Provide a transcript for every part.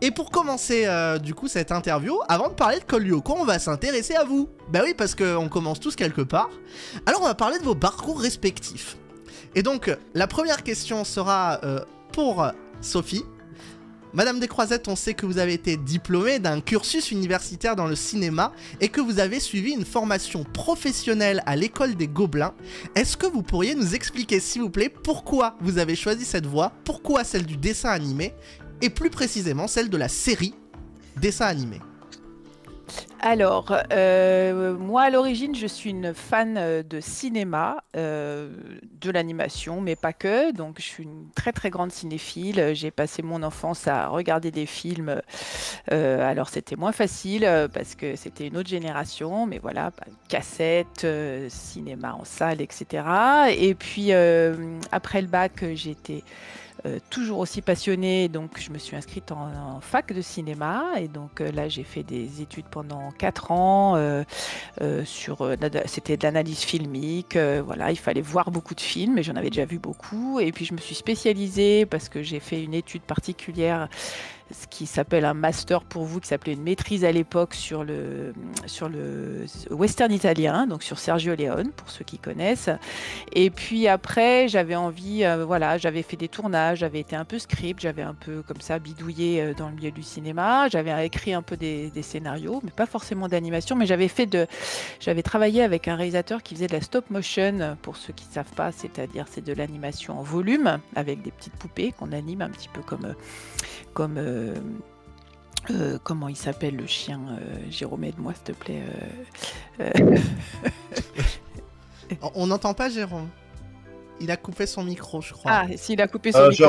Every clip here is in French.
Et pour commencer du coup cette interview, avant de parler de Code Lyoko, on va s'intéresser à vous. Bah oui, parce qu'on commence tous quelque part. Alors on va parler de vos parcours respectifs. Et donc la première question sera pour Sophie. Madame Descroisettes, on sait que vous avez été diplômée d'un cursus universitaire dans le cinéma et que vous avez suivi une formation professionnelle à l'école des Gobelins. Est-ce que vous pourriez nous expliquer, s'il vous plaît, pourquoi vous avez choisi cette voie, pourquoi celle du dessin animé, et plus précisément celle de la série dessin animé? Alors, moi à l'origine, je suis une fan de cinéma, de l'animation, mais pas que. Donc, je suis une très très grande cinéphile. J'ai passé mon enfance à regarder des films. Alors, c'était moins facile parce que c'était une autre génération, mais voilà, cassette, cinéma en salle, etc. Et puis, après le bac, j'étais toujours aussi passionnée, donc je me suis inscrite en fac de cinéma et donc là j'ai fait des études pendant 4 ans c'était de l'analyse filmique, voilà, il fallait voir beaucoup de films et j'en avais déjà vu beaucoup et puis je me suis spécialisée parce que j'ai fait une étude particulière, ce qui s'appelle un master pour vous, qui s'appelait une maîtrise à l'époque sur le western italien, donc sur Sergio Leone, pour ceux qui connaissent. Et puis après, j'avais envie, voilà, j'avais fait des tournages, j'avais été un peu script, j'avais un peu comme ça bidouillé dans le milieu du cinéma, j'avais écrit un peu des scénarios, mais pas forcément d'animation, mais j'avais travaillé avec un réalisateur qui faisait de la stop motion, pour ceux qui ne savent pas, c'est-à-dire c'est de l'animation en volume, avec des petites poupées qu'on anime un petit peu comme comment il s'appelle le chien, Jérôme, aide-moi s'il te plaît. On n'entend pas Jérôme. Il a coupé son micro, je crois. Ah, s'il a coupé son micro. Je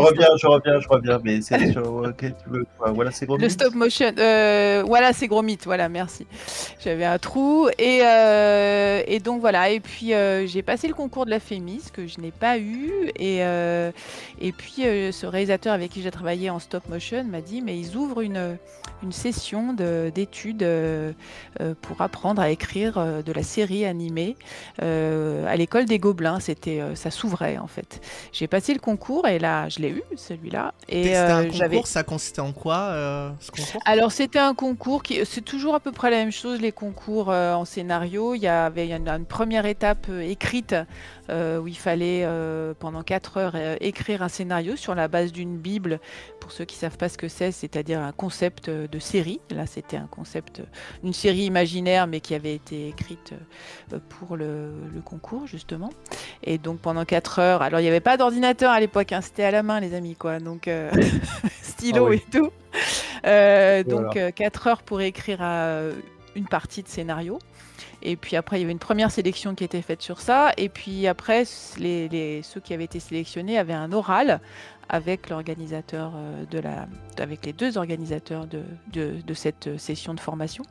reviens, mais c'est sur ok, tu veux. Voilà, c'est gros. Le stop motion, voilà, c'est gros mythe, voilà, merci. J'avais un trou et donc voilà. Et puis j'ai passé le concours de la FEMIS que je n'ai pas eu et puis ce réalisateur avec qui j'ai travaillé en stop motion m'a dit mais ils ouvrent une session d'études pour apprendre à écrire de la série animée à l'école des Gobelins. Ça s'ouvrait en fait. J'ai passé le concours et là je l'ai eu celui-là. Et c'était un concours, ça consistait en quoi ce concours? Alors c'était un concours c'est toujours à peu près la même chose, les concours en scénario. Il y avait une première étape écrite où il fallait pendant 4 heures écrire un scénario sur la base d'une bible. Pour ceux qui ne savent pas ce que c'est-à-dire un concept de série. Là c'était un concept d'une série imaginaire mais qui avait été écrite pour le concours justement. Et donc pendant 4 heures, alors il n'y avait pas d'ordinateur à l'époque, hein, c'était à la main les amis quoi, donc stylo et tout. Donc 4 heures pour écrire une partie de scénario. Et puis après, il y avait une première sélection qui était faite sur ça. Et puis après, ceux qui avaient été sélectionnés avaient un oral avec l'organisateur avec les 2 organisateurs de cette session de formation.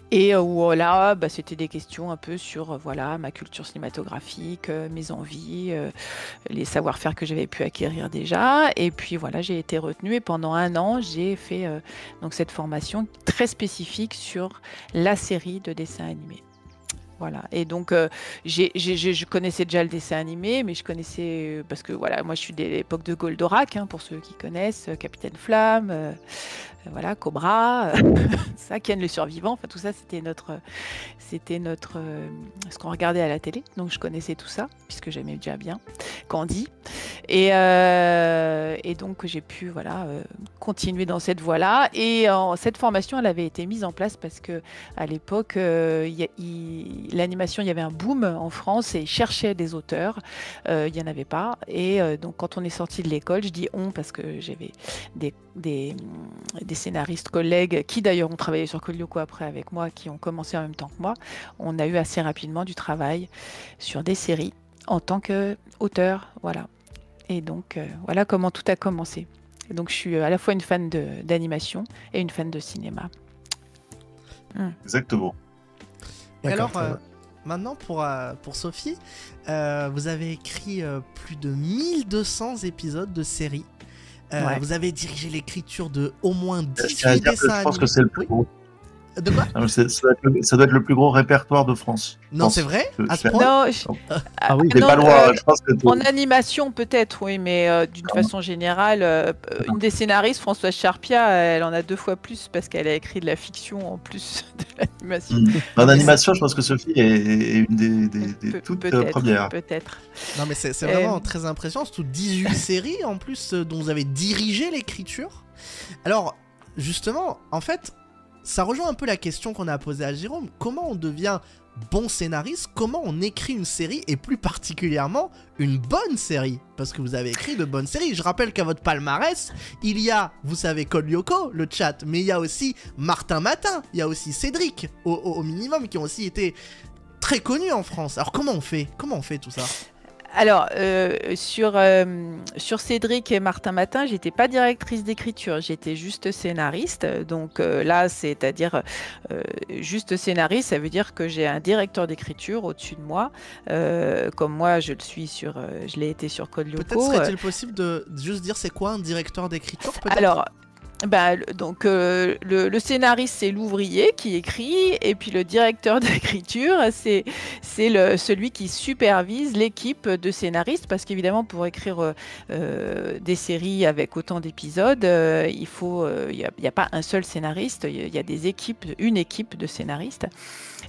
Et là, c'était des questions un peu sur voilà, ma culture cinématographique, mes envies, les savoir-faire que j'avais pu acquérir déjà. Et puis voilà, j'ai été retenue et pendant 1 an, j'ai fait donc cette formation très spécifique sur la série de dessins animés. Voilà, et donc je connaissais déjà le dessin animé, mais je connaissais, parce que voilà, moi je suis de l'époque de Goldorak, hein, pour ceux qui connaissent, Capitaine Flamme, voilà, Cobra, ça, Ken le survivant, enfin tout ça c'était notre ce qu'on regardait à la télé, donc je connaissais tout ça, puisque j'aimais déjà bien Candy, et donc j'ai pu voilà, continuer dans cette voie-là, et cette formation elle avait été mise en place parce que à l'époque l'animation, il y avait un boom en France et ils cherchaient des auteurs, il n'y en avait pas, et donc quand on est sorti de l'école, je dis on parce que j'avais des scénaristes collègues qui d'ailleurs ont travaillé sur Code Lyoko après avec moi, qui ont commencé en même temps que moi, on a eu assez rapidement du travail sur des séries en tant qu'auteur, voilà. Et donc voilà comment tout a commencé. Donc je suis à la fois une fan d'animation et une fan de cinéma. Exactement. Alors maintenant pour Sophie, vous avez écrit plus de 1200 épisodes de séries. Vous avez dirigé l'écriture de au moins 18 dessins animés. Je pense que c'est le plus gros. De quoi? Ah, mais ça doit être le plus gros répertoire de France. je Non, pense. c'est vrai? Je- À ce je- point? Non, Ah oui, ah c'est non, pas loin. Je pense que en animation peut-être, oui, mais d'une façon générale, une des scénaristes, Françoise Charpia, elle en a 2 fois plus parce qu'elle a écrit de la fiction en plus de l'animation. En Mais animation, je pense que Sophie est une des toutes premières. Peut-être. Non, mais c'est Euh, vraiment très impressionnant, surtout 18 séries en plus dont vous avez dirigé l'écriture. Alors, justement, en fait, ça rejoint un peu la question qu'on a posée à Jérôme. Comment on devient bon scénariste? Comment on écrit une série et plus particulièrement une bonne série? Parce que vous avez écrit de bonnes séries. Je rappelle qu'à votre palmarès, il y a, vous savez, Code Lyoko, le chat, mais il y a aussi Martin Matin, il y a aussi Cédric, au minimum, qui ont aussi été très connus en France. Alors comment on fait? Comment on fait tout ça? Alors, sur Cédric et Martin Matin, j'étais pas directrice d'écriture, j'étais juste scénariste. Donc là, c'est-à-dire juste scénariste, ça veut dire que j'ai un directeur d'écriture au-dessus de moi, comme moi je le suis je l'ai été sur Code Peut-être Lyoko. serait-il possible de juste dire c'est quoi un directeur d'écriture peut-être? Alors, donc le scénariste, c'est l'ouvrier qui écrit, et puis le directeur d'écriture, c'est celui qui supervise l'équipe de scénaristes, parce qu'évidemment, pour écrire des séries avec autant d'épisodes, il n'y a pas un seul scénariste, il y a une équipe de scénaristes.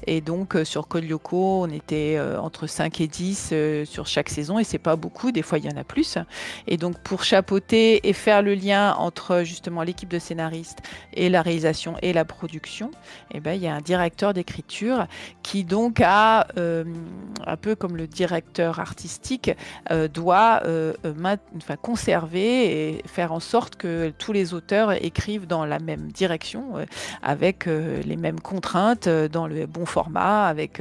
Et donc, sur Code Lyoko, on était entre 5 et 10 sur chaque saison, et c'est pas beaucoup, des fois il y en a plus. Et donc, pour chapeauter et faire le lien entre justement l'équipe de scénaristes et la réalisation et la production, eh ben, il y a un directeur d'écriture qui donc a, un peu comme le directeur artistique, doit conserver et faire en sorte que tous les auteurs écrivent dans la même direction, avec les mêmes contraintes, dans le bon format, avec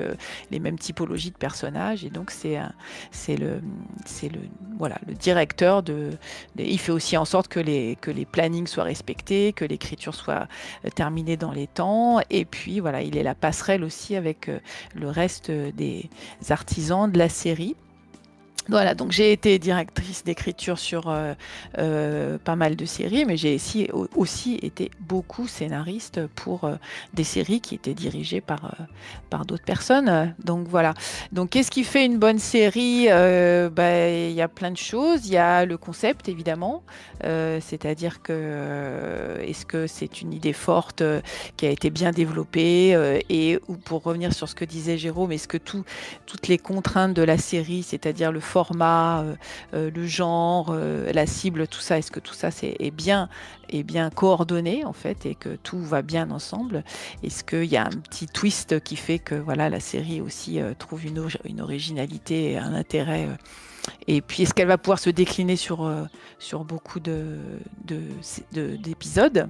les mêmes typologies de personnages. Et donc c'est le directeur il fait aussi en sorte que les plannings soient respectés, que l'écriture soit terminée dans les temps, et puis voilà, il est la passerelle aussi avec le reste des artisans de la série. Voilà, donc j'ai été directrice d'écriture sur pas mal de séries, mais j'ai aussi été beaucoup scénariste pour des séries qui étaient dirigées par d'autres personnes. Donc voilà. Donc qu'est-ce qui fait une bonne série? Il y a plein de choses. Il y a le concept, évidemment. C'est-à-dire que est-ce que c'est une idée forte qui a été bien développée, ou pour revenir sur ce que disait Jérôme, est-ce que toutes les contraintes de la série, c'est-à-dire le format, le genre, la cible, tout ça, est-ce que tout ça est bien coordonné en fait, et que tout va bien ensemble? Est-ce qu'il y a un petit twist qui fait que voilà, la série aussi trouve une originalité et un intérêt, et puis est-ce qu'elle va pouvoir se décliner sur beaucoup d'épisodes?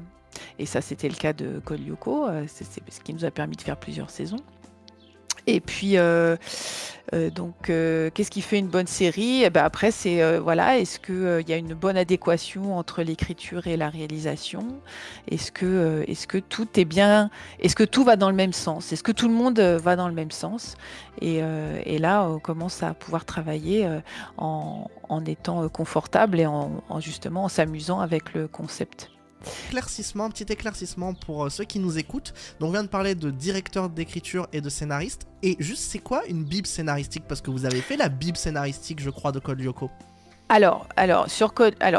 Et ça, c'était le cas de Code Lyoko, c'est ce qui nous a permis de faire plusieurs saisons. Et puis, qu'est-ce qui fait une bonne série? Eh ben, après, c'est voilà, est-ce qu'il y a une bonne adéquation entre l'écriture et la réalisation? Est-ce que tout est bien? Est-ce que tout va dans le même sens? Est-ce que tout le monde va dans le même sens? Et là, on commence à pouvoir travailler en étant confortable et justement en s'amusant avec le concept. Un petit éclaircissement pour ceux qui nous écoutent. Donc on vient de parler de directeur d'écriture et de scénariste. Et juste, c'est quoi une bible scénaristique? Parce que vous avez fait la bible scénaristique, je crois, de Code Lyoko. Alors,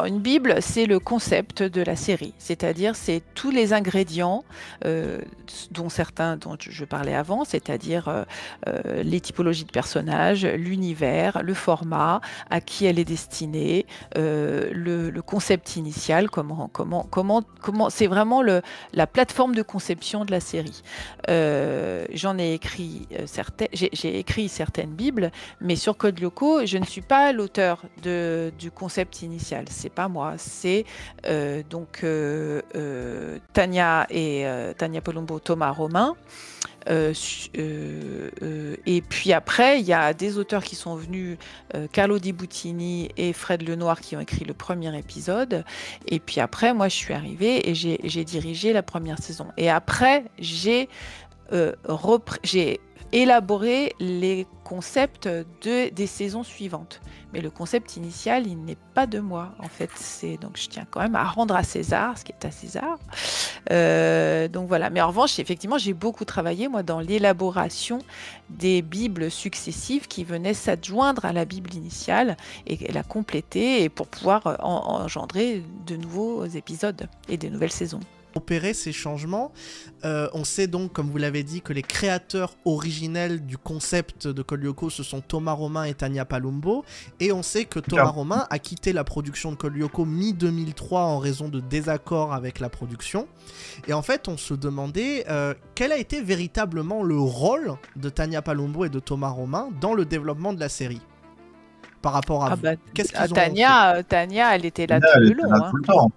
une bible, c'est le concept de la série, c'est-à-dire c'est tous les ingrédients dont je parlais avant, c'est-à-dire les typologies de personnages, l'univers, le format, à qui elle est destinée, le concept initial, comment c'est vraiment la plateforme de conception de la série. J'en ai écrit certaines, j'ai écrit certaines bibles, mais sur Code Lyoko, je ne suis pas l'auteur du concept initial, c'est pas moi, c'est Tania Palumbo, Thomas Romain, et puis après il y a des auteurs qui sont venus, Carlo Di Buttini et Fred Lenoir, qui ont écrit le premier épisode, et puis après moi je suis arrivée et j'ai dirigé la première saison, et après j'ai élaboré les concepts des saisons suivantes. Mais le concept initial, il n'est pas de moi, en fait. Donc je tiens quand même à rendre à César ce qui est à César. Donc voilà. Mais en revanche, effectivement, j'ai beaucoup travaillé, moi, dans l'élaboration des bibles successives qui venaient s'adjoindre à la Bible initiale et la compléter et pour pouvoir engendrer de nouveaux épisodes et de nouvelles saisons. Opérer ces changements. On sait donc, comme vous l'avez dit, que les créateurs originels du concept de Code Lyoko, ce sont Thomas Romain et Tania Palumbo. Et on sait que Thomas Romain a quitté la production de Code Lyoko mi-2003 en raison de désaccords avec la production. Et en fait, on se demandait quel a été véritablement le rôle de Tania Palumbo et de Thomas Romain dans le développement de la série. Par rapport à vous. Qu'est-ce qu'ils ont fait Tania, elle était là tout le long. Tout le temps.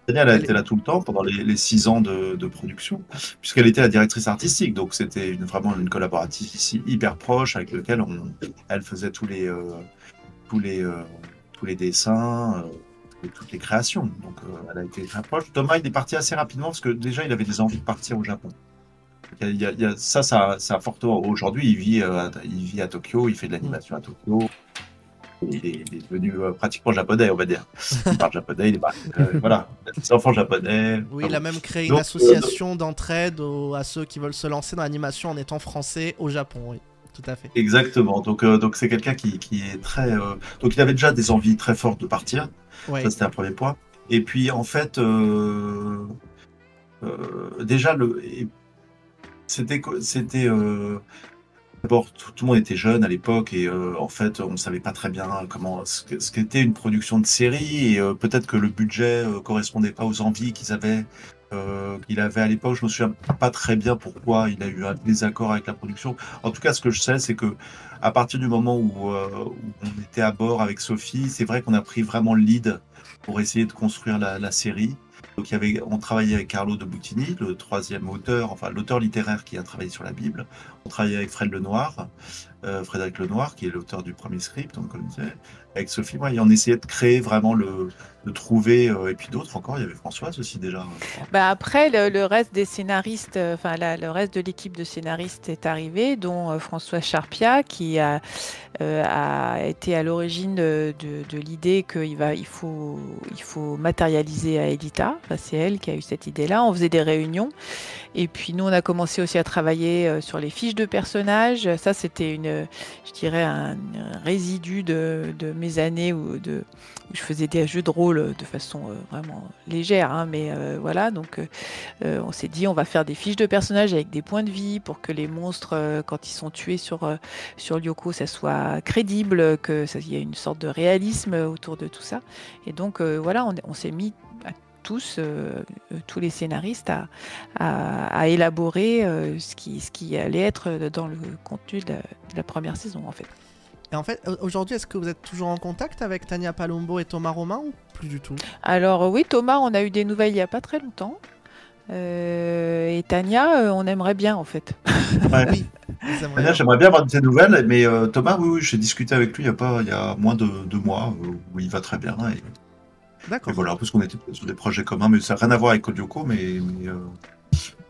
Tania, elle a été là tout le temps pendant les 6 ans de production, puisqu'elle était la directrice artistique. Donc c'était vraiment une collaboratrice ici hyper proche avec laquelle elle faisait tous les dessins, toutes les créations. Donc elle a été très proche. Thomas, il est parti assez rapidement parce que déjà il avait des envies de partir au Japon. Ça a fortement. Aujourd'hui, il vit à Tokyo, il fait de l'animation à Tokyo. Il est devenu pratiquement japonais, on va dire. Il parle japonais, voilà, des enfants japonais. Oui, il a même créé une association d'entraide à ceux qui veulent se lancer dans l'animation en étant français au Japon, oui, tout à fait. Exactement, donc c'est quelqu'un qui est très... Donc il avait déjà des envies très fortes de partir, ouais. Ça c'était un premier point. Et puis en fait, déjà, c'était d'abord, tout le monde était jeune à l'époque et en fait, on ne savait pas très bien ce qu'était une production de série et peut-être que le budget correspondait pas aux envies qu'il avait à l'époque. Je me souviens pas très bien pourquoi il a eu un désaccord avec la production. En tout cas, ce que je sais, c'est que à partir du moment où on était à bord avec Sophie, c'est vrai qu'on a pris vraiment le lead pour essayer de construire la série. Donc, on travaillait avec Carlo de Boutini, le troisième auteur, enfin l'auteur littéraire qui a travaillé sur la Bible. On travaillait avec Frédéric Lenoir, qui est l'auteur du premier script, on le connaissait. Avec Sophie, moi, et on essayait de créer vraiment de trouver, et puis d'autres encore, il y avait Françoise aussi déjà. Après, le reste des scénaristes, le reste de l'équipe de scénaristes est arrivé, dont Françoise Charpia, qui a été à l'origine de l'idée qu'il faut matérialiser Aelita. Enfin, c'est elle qui a eu cette idée-là. On faisait des réunions. Et puis nous, on a commencé aussi à travailler sur les fiches de personnages. Ça, c'était je dirais, un résidu de mes années où je faisais des jeux de rôle de façon vraiment légère. Hein, mais voilà, donc on s'est dit, on va faire des fiches de personnages avec des points de vie pour que les monstres, quand ils sont tués sur Lyoko, ça soit crédible, qu'il y ait une sorte de réalisme autour de tout ça. Et donc voilà, on s'est mis tous les scénaristes à élaborer ce qui allait être dans le contenu de la première saison en fait. Et en fait, aujourd'hui, est-ce que vous êtes toujours en contact avec Tania Palumbo et Thomas Romain ou plus du tout? Alors oui, Thomas, on a eu des nouvelles il n'y a pas très longtemps. Et Tania, on aimerait bien en fait. Ouais. Oui. Tania, j'aimerais bien avoir de ses nouvelles, mais Thomas, oui, j'ai discuté avec lui il y a moins de 2 mois, où il va très bien. D'accord. Et voilà, parce qu'on était sur des projets communs, mais ça n'a rien à voir avec Code Lyoko, mais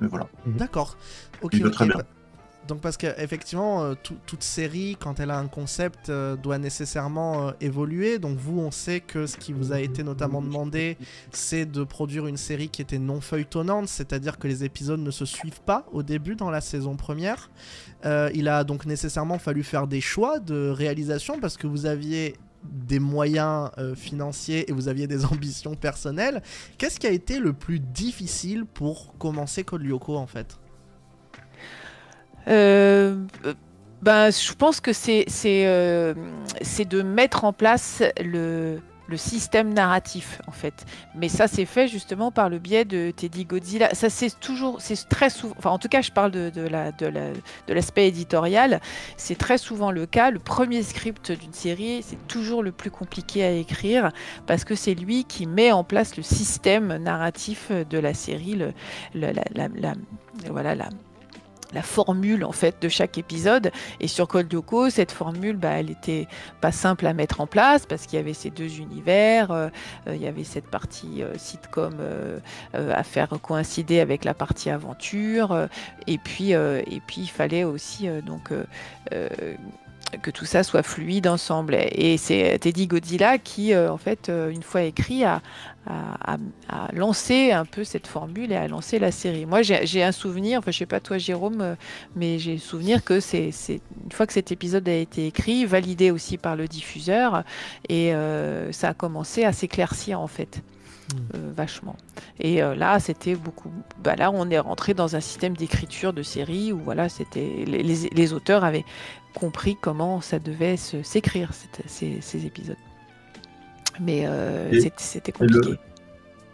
voilà. D'accord. Ok. Il va très bien. Donc parce qu'effectivement, toute série, quand elle a un concept, doit nécessairement évoluer. Donc vous, on sait que ce qui vous a été notamment demandé, c'est de produire une série qui était non feuilletonnante, c'est-à-dire que les épisodes ne se suivent pas au début dans la saison première. Il a donc nécessairement fallu faire des choix de réalisation parce que vous aviez des moyens financiers et vous aviez des ambitions personnelles. Qu'est-ce qui a été le plus difficile pour commencer Code Lyoko en fait ? Je pense que c'est de mettre en place le système narratif en fait, mais ça c'est fait justement par le biais de Teddy Godzilla. Ça c'est très souvent, enfin en tout cas je parle de l'aspect éditorial, c'est très souvent le cas. Le premier script d'une série c'est toujours le plus compliqué à écrire parce que c'est lui qui met en place le système narratif de la série, la formule en fait de chaque épisode. Et sur Code Lyoko, cette formule, elle était pas simple à mettre en place parce qu'il y avait ces 2 univers, il y avait cette partie sitcom à faire coïncider avec la partie aventure, et puis il fallait aussi que tout ça soit fluide ensemble. Et c'est Teddy Godzilla qui, en fait, une fois écrit, a lancé un peu cette formule et a lancé la série. Moi, j'ai un souvenir, enfin, je sais pas toi, Jérôme, mais j'ai souvenir que c'est une fois que cet épisode a été écrit, validé aussi par le diffuseur, et ça a commencé à s'éclaircir, en fait. Vachement. Et là, c'était beaucoup. Bah, là, on est rentré dans un système d'écriture de série où voilà, c'était les auteurs avaient compris comment ça devait s'écrire ces épisodes. Mais c'était compliqué.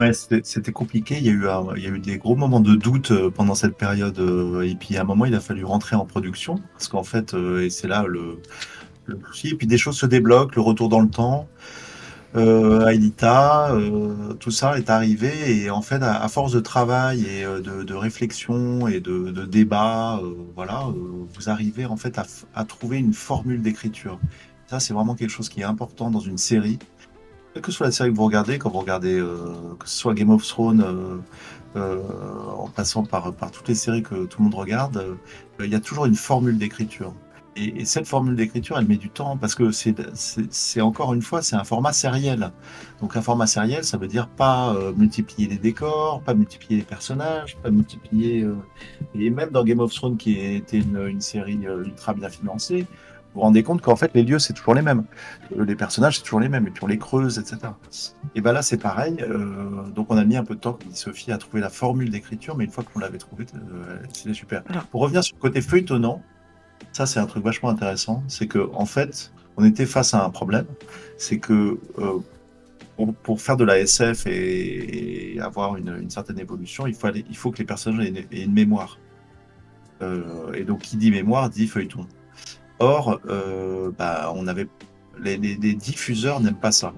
Ouais, c'était compliqué. Il y a eu des gros moments de doute pendant cette période. Et puis à un moment, il a fallu rentrer en production parce qu'en fait, et c'est là le souci. Et puis des choses se débloquent, le retour dans le temps. Aelita, tout ça est arrivé et en fait à force de travail et de réflexion et de débat, voilà, vous arrivez en fait à trouver une formule d'écriture. Ça c'est vraiment quelque chose qui est important dans une série. Quelle que soit la série que vous regardez, quand vous regardez que ce soit Game of Thrones, en passant par toutes les séries que tout le monde regarde, il y a toujours une formule d'écriture. Et cette formule d'écriture, elle met du temps parce que c'est encore une fois, c'est un format sériel. Donc un format sériel, ça veut dire pas multiplier les décors, pas multiplier les personnages, pas multiplier... Et même dans Game of Thrones, qui était une série ultra bien financée, vous vous rendez compte qu'en fait, les lieux, c'est toujours les mêmes. Les personnages, c'est toujours les mêmes. Et puis on les creuse, etc. Et ben là, c'est pareil. Donc on a mis un peu de temps, comme dit Sophie, à trouver la formule d'écriture, mais une fois qu'on l'avait trouvée, c'était super. Pour revenir sur le côté feuilletonnant, ça, c'est un truc vachement intéressant. C'est que, en fait, on était face à un problème. C'est que pour faire de la SF et avoir une certaine évolution, il faut que les personnages aient une mémoire. Et donc, qui dit mémoire dit feuilleton. Or, on avait les diffuseurs n'aiment pas ça.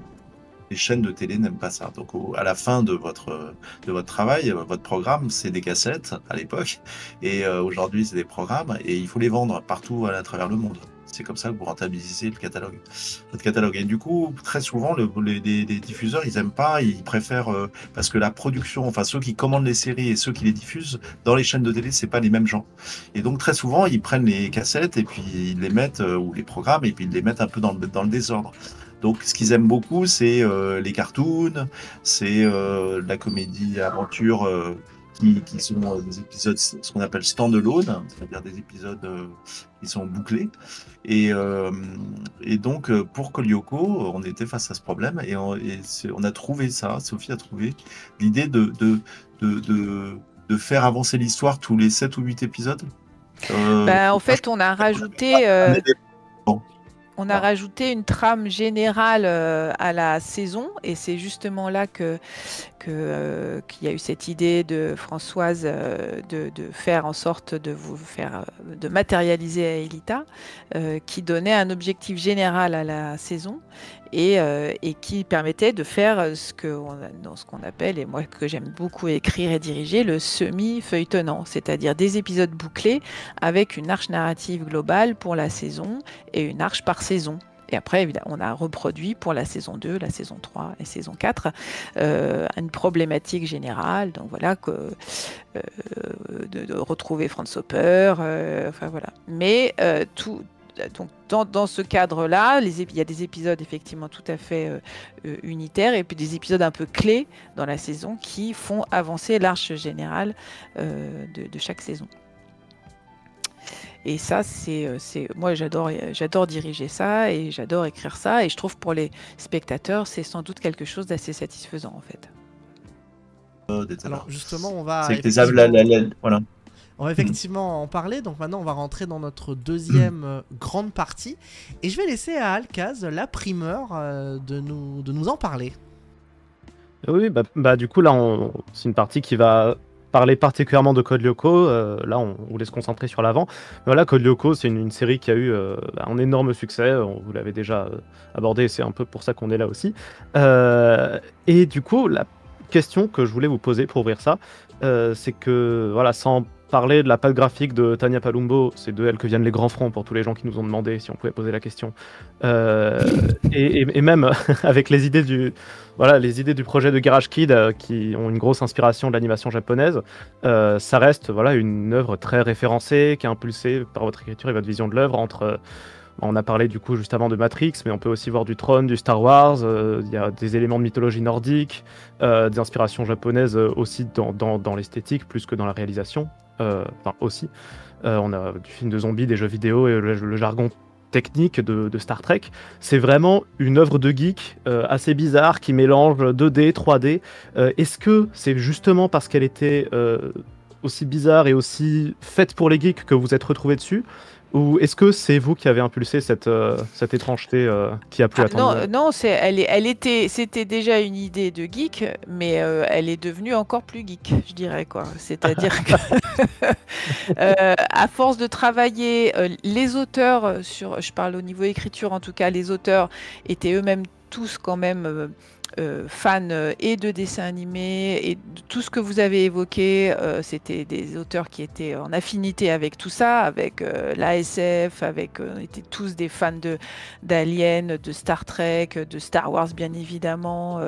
Les chaînes de télé n'aiment pas ça. Donc, à la fin de votre travail, votre programme, c'est des cassettes à l'époque. Et aujourd'hui, c'est des programmes. Et il faut les vendre partout à travers le monde. C'est comme ça que vous rentabilisez votre catalogue. Et du coup, très souvent, les diffuseurs, ils n'aiment pas. Ils préfèrent... parce que la production, enfin, ceux qui commandent les séries et ceux qui les diffusent, dans les chaînes de télé, c'est pas les mêmes gens. Et donc, très souvent, ils prennent les cassettes et puis ils les mettent, ou les programmes, et puis ils les mettent un peu dans le désordre. Donc, ce qu'ils aiment beaucoup, c'est les cartoons, c'est la comédie aventure qui sont des épisodes, ce qu'on appelle stand-alone, c'est-à-dire des épisodes qui sont bouclés. Et donc, pour Kolyoko, on était face à ce problème et on a trouvé ça, Sophie a trouvé l'idée de faire avancer l'histoire tous les 7 ou 8 épisodes. En fait, on a rajouté... On a rajouté une trame générale à la saison et c'est justement là qu'il y a eu cette idée de Françoise de faire en sorte de matérialiser Aelita qui donnait un objectif général à la saison et qui permettait de faire ce qu'on appelle, et moi que j'aime beaucoup écrire et diriger, le semi-feuilletonnant, c'est-à-dire des épisodes bouclés avec une arche narrative globale pour la saison et une arche par saison. Et après, évidemment, on a reproduit pour la saison 2, la saison 3 et saison 4 une problématique générale. Donc voilà, de retrouver Franz Hopper. Enfin voilà. Mais donc, dans ce cadre-là, il y a des épisodes effectivement tout à fait unitaires et puis des épisodes un peu clés dans la saison qui font avancer l'arche générale de chaque saison. Et ça, moi, j'adore diriger ça et j'adore écrire ça. Et je trouve pour les spectateurs, c'est sans doute quelque chose d'assez satisfaisant, en fait. Alors, justement, on va effectivement en parler. Donc maintenant, on va rentrer dans notre deuxième grande partie. Et je vais laisser à Alkaz la primeur de nous en parler. Oui, du coup, là, c'est une partie qui va parler particulièrement de Code Lyoko. Là, on voulait se concentrer sur l'avant. Voilà, Code Lyoko, c'est une série qui a eu un énorme succès. Vous l'avez déjà abordé, c'est un peu pour ça qu'on est là aussi. Et du coup, la question que je voulais vous poser pour ouvrir ça, c'est que, voilà, sans parler de la patte graphique de Tania Palumbo, c'est de elle que viennent les grands fronts pour tous les gens qui nous ont demandé si on pouvait poser la question. Et même avec les idées du projet de Garage Kid qui ont une grosse inspiration de l'animation japonaise, ça reste une œuvre très référencée, qui est impulsée par votre écriture et votre vision de l'œuvre entre On a parlé du coup juste avant de Matrix, mais on peut aussi voir du Tron, du Star Wars, il y a des éléments de mythologie nordique, des inspirations japonaises aussi dans l'esthétique, plus que dans la réalisation, enfin aussi. On a du film de zombies, des jeux vidéo et le jargon technique de Star Trek. C'est vraiment une œuvre de geek assez bizarre qui mélange 2D, 3D. Est-ce que c'est justement parce qu'elle était aussi bizarre et aussi faite pour les geeks que vous êtes retrouvés dessus? Ou est-ce que c'est vous qui avez impulsé cette étrangeté qui a plu à tant de monde? Non, c'était déjà une idée de geek, mais elle est devenue encore plus geek, je dirais quoi. C'est-à-dire que à force de travailler, les auteurs je parle au niveau écriture en tout cas, les auteurs étaient eux-mêmes tous quand même fans et de dessins animés et de tout ce que vous avez évoqué. C'était des auteurs qui étaient en affinité avec tout ça, avec l'ASF, on était tous des fans d'Alien, de Star Trek, de Star Wars bien évidemment.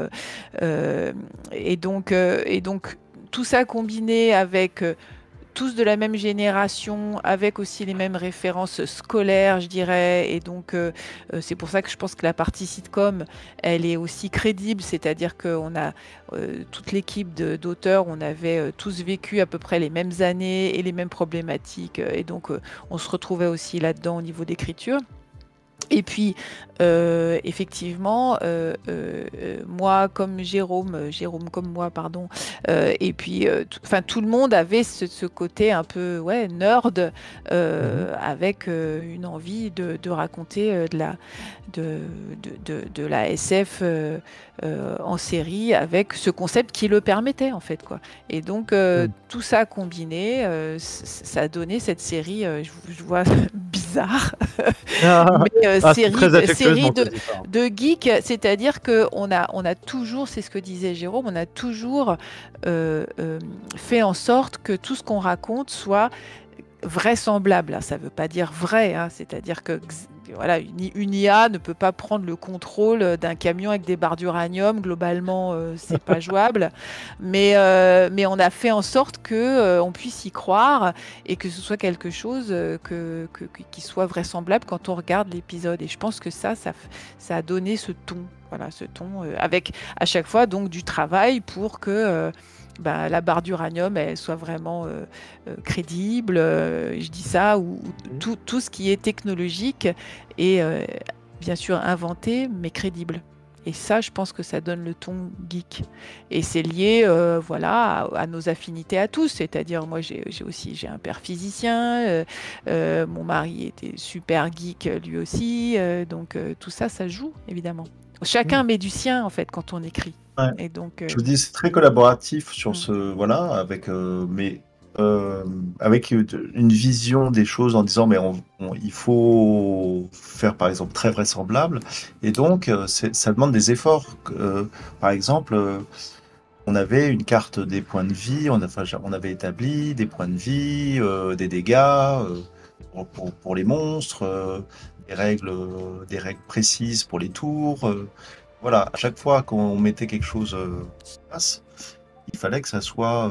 Et donc tout ça combiné avec tous de la même génération, avec aussi les mêmes références scolaires, je dirais. Et donc, c'est pour ça que je pense que la partie sitcom, elle est aussi crédible. C'est-à-dire qu'on a toute l'équipe d'auteurs, on avait tous vécu à peu près les mêmes années et les mêmes problématiques. Et donc, on se retrouvait aussi là-dedans au niveau d'écriture. Et puis, effectivement, moi comme Jérôme comme moi, pardon, et puis, tout le monde avait ce côté un peu nerd, avec une envie de raconter de la SF en série, avec ce concept qui le permettait, en fait, quoi. Et donc, tout ça combiné, ça a donné cette série, je vois, bizarre, mais série de geek, c'est-à-dire qu'on a toujours, c'est ce que disait Jérôme, on a toujours fait en sorte que tout ce qu'on raconte soit vraisemblable. Ça ne veut pas dire vrai, hein, c'est-à-dire que voilà, une IA ne peut pas prendre le contrôle d'un camion avec des barres d'uranium. Globalement, c'est pas jouable. Mais on a fait en sorte que on puisse y croire et que ce soit quelque chose qui soit vraisemblable quand on regarde l'épisode. Et je pense que ça a donné ce ton. Voilà, ce ton avec à chaque fois donc du travail pour que la barre d'uranium elle soit vraiment crédible, je dis ça, ou tout ce qui est technologique est bien sûr inventé mais crédible. Et ça, je pense que ça donne le ton geek. Et c'est lié à nos affinités à tous. C'est-à-dire, moi, j'ai un père physicien, mon mari était super geek lui aussi. Donc, tout ça, ça joue, évidemment. Chacun met du sien, en fait, quand on écrit. Ouais. Et donc, Je vous dis, c'est très collaboratif sur avec avec une vision des choses en disant, mais il faut faire, par exemple, très vraisemblable. Et donc, ça demande des efforts. Par exemple, on avait une carte des points de vie, on avait établi des points de vie, des dégâts pour les monstres, des règles précises pour les tours. Voilà, à chaque fois qu'on mettait quelque chose en place, il fallait que ça soit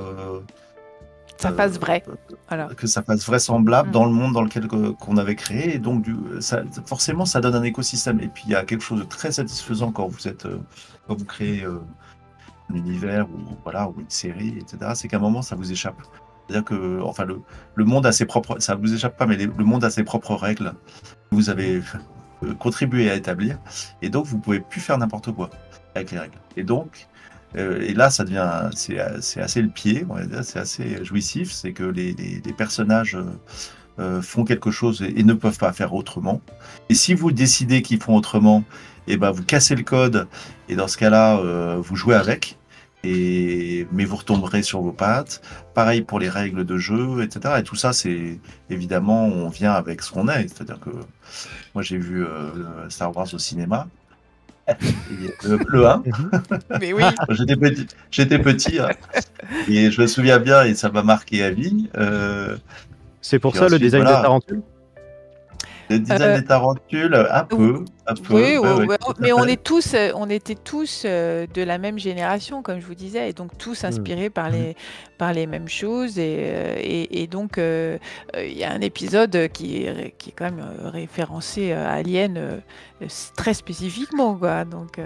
ça fasse vrai. Voilà. Que ça fasse vraisemblable dans le monde dans lequel qu'on avait créé. Et donc, forcément, ça donne un écosystème. Et puis, il y a quelque chose de très satisfaisant quand vous créez un univers ou une série, etc. C'est qu'à un moment, ça vous échappe. C'est-à-dire que, enfin, le monde a ses propres, ça vous échappe pas, mais le monde a ses propres règles que vous avez contribué à établir. Et donc, vous pouvez plus faire n'importe quoi avec les règles. Et donc, et là, ça devient, c'est assez le pied, on va dire, c'est assez jouissif, c'est que les personnages font quelque chose et ne peuvent pas faire autrement. Et si vous décidez qu'ils font autrement, et ben vous cassez le code, et dans ce cas-là, vous jouez avec, mais vous retomberez sur vos pattes. Pareil pour les règles de jeu, etc. Et tout ça, c'est évidemment, on vient avec ce qu'on est. C'est-à-dire que moi, j'ai vu Star Wars au cinéma. Le 1. Mais oui. J'étais petit hein. Et je me souviens bien et ça m'a marqué à vie. C'est pour ça le design des tarentules. Des dizaines de tarentules, un peu. Oui, Ouais, tout à mais on fait. était tous de la même génération, comme je vous disais, et donc tous inspirés par les mêmes choses. Et donc, il y a un épisode qui est quand même référencé à Alien très spécifiquement, quoi. Donc,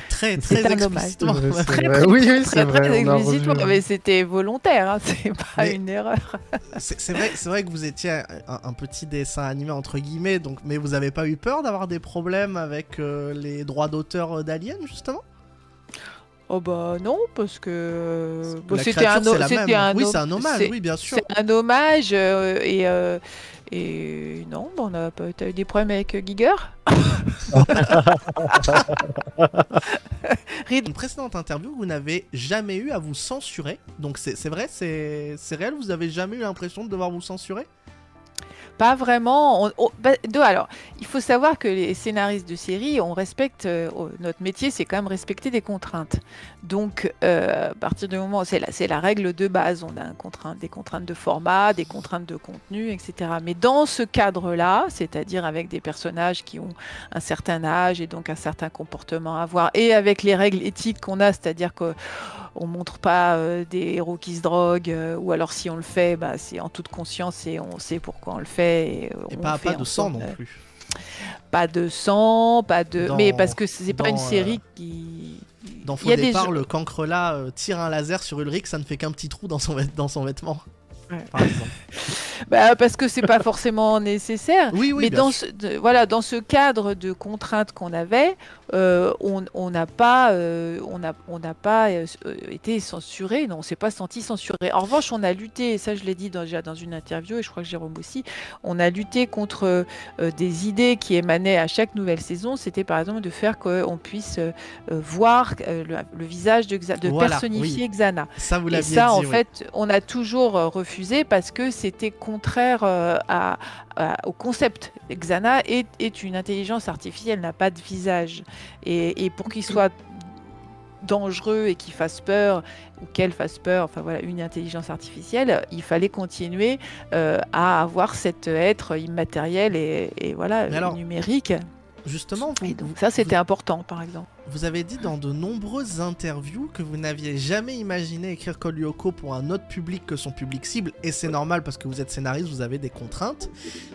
Très c'est un hommage. explicitement. Ouais, Très, vrai. très, Oui, très, oui, c'est très, vrai, très on a explicitement, revu, mais c'était volontaire, hein, c'est pas Mais- une erreur. C'est vrai que vous étiez un petit dessin animé entre guillemets, donc, mais vous avez pas eu peur d'avoir des problèmes avec les droits d'auteur d'Alien justement? Oh bah non, parce que La créature, c'est la même. Oui, c'est un hommage, c'est- oui, bien sûr. c'est un hommage et non, bah, on n'a pas eu des problèmes avec Giger. Dans une précédente interview, vous n'avez jamais eu à vous censurer. Donc c'est vrai, c'est réel, vous avez jamais eu l'impression de devoir vous censurer? Pas vraiment. Alors, il faut savoir que les scénaristes de série, on respecte. Notre métier, c'est quand même respecter des contraintes. Donc, à partir du moment, c'est la règle de base. On a des contraintes de format, des contraintes de contenu, etc. Mais dans ce cadre-là, c'est-à-dire avec des personnages qui ont un certain âge et donc un certain comportement à avoir, et avec les règles éthiques qu'on a, c'est-à-dire que on montre pas des héros qui se droguent, ou alors si on le fait, bah, c'est en toute conscience et on sait pourquoi on le fait. Et on pas fait de en sang sorte, non plus. Pas de sang, pas de. Mais parce que c'est pas une dans, série qui. Dans Il Faux y a des Départ, gens- le cancre là tire un laser sur Ulrich, ça ne fait qu'un petit trou dans son vêtement. Ouais. Par exemple. Bah, parce que c'est pas forcément nécessaire. Oui, oui, Mais bien dans sûr. voilà, dans ce cadre de contraintes qu'on avait, on n'a pas, été censuré. Non, on s'est pas senti censuré. En revanche, on a lutté, et ça je l'ai dit déjà dans une interview, et je crois que Jérôme aussi, on a lutté contre des idées qui émanaient à chaque nouvelle saison. C'était par exemple de faire qu'on puisse voir le visage de Voilà, personnifier oui. Xana. Ça, vous Et l'aviez ça, dit, en oui. fait, on a toujours refusé parce que c'était contraire au concept. Xana est une intelligence artificielle, n'a pas de visage. Et pour qu'il soit dangereux et qu'il fasse peur, ou qu'elle fasse peur, enfin voilà, une intelligence artificielle, il fallait continuer à avoir cet être immatériel et voilà, Mais alors, numérique. Justement, Et donc ça, c'était important, par exemple. vous avez dit dans de nombreuses interviews que vous n'aviez jamais imaginé écrire Code Lyoko pour un autre public que son public cible, et c'est normal parce que vous êtes scénariste, vous avez des contraintes.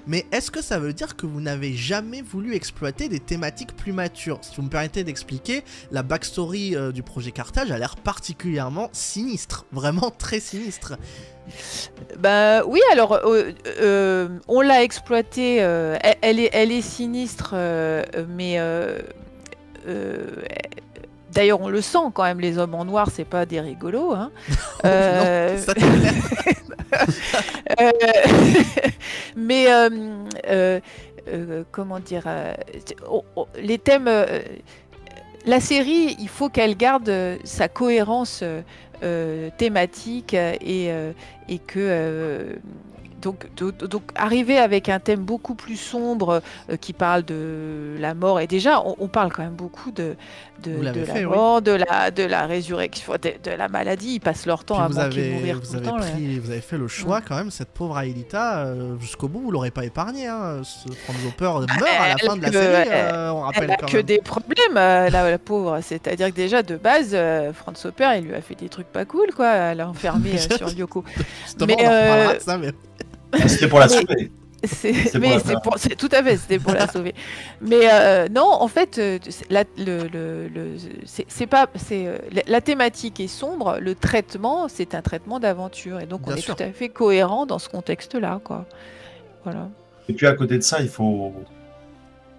Mais est-ce que ça veut dire que vous n'avez jamais voulu exploiter des thématiques plus matures? Si vous me permettez d'expliquer, la backstory du projet Carthage a l'air particulièrement sinistre, vraiment très sinistre. Bah oui, alors on l'a exploitée, elle est sinistre, mais d'ailleurs on le sent quand même, les hommes en noir, c'est pas des rigolos, hein. Non, ça, c'est clair. Mais comment dire, les thèmes, la série, il faut qu'elle garde sa cohérence thématique et que donc arriver avec un thème beaucoup plus sombre qui parle de la mort, et déjà on parle quand même beaucoup de la mort, de la résurrection, de la maladie. Ils passent leur temps à manquer de mourir tout le temps. Vous avez fait le choix quand même, cette pauvre Aelita, jusqu'au bout, vous l'aurez pas épargnée. Hein. Franz Hopper meurt à la fin de la série, on rappelle elle quand que même. des problèmes, la pauvre. C'est-à-dire que déjà, de base, Franz Hopper, il lui a fait des trucs pas cool, quoi. Elle l'a enfermé sur Lyoko. Justement, on en reparlera de ça, mais... C'était pour la sauver. C'est tout à fait, c'était pour la sauver. Mais non, en fait, la thématique est sombre, le traitement, c'est un traitement d'aventure, et donc Bien on sûr. est tout à fait cohérent dans ce contexte-là, quoi. Voilà. Et puis à côté de ça, il faut.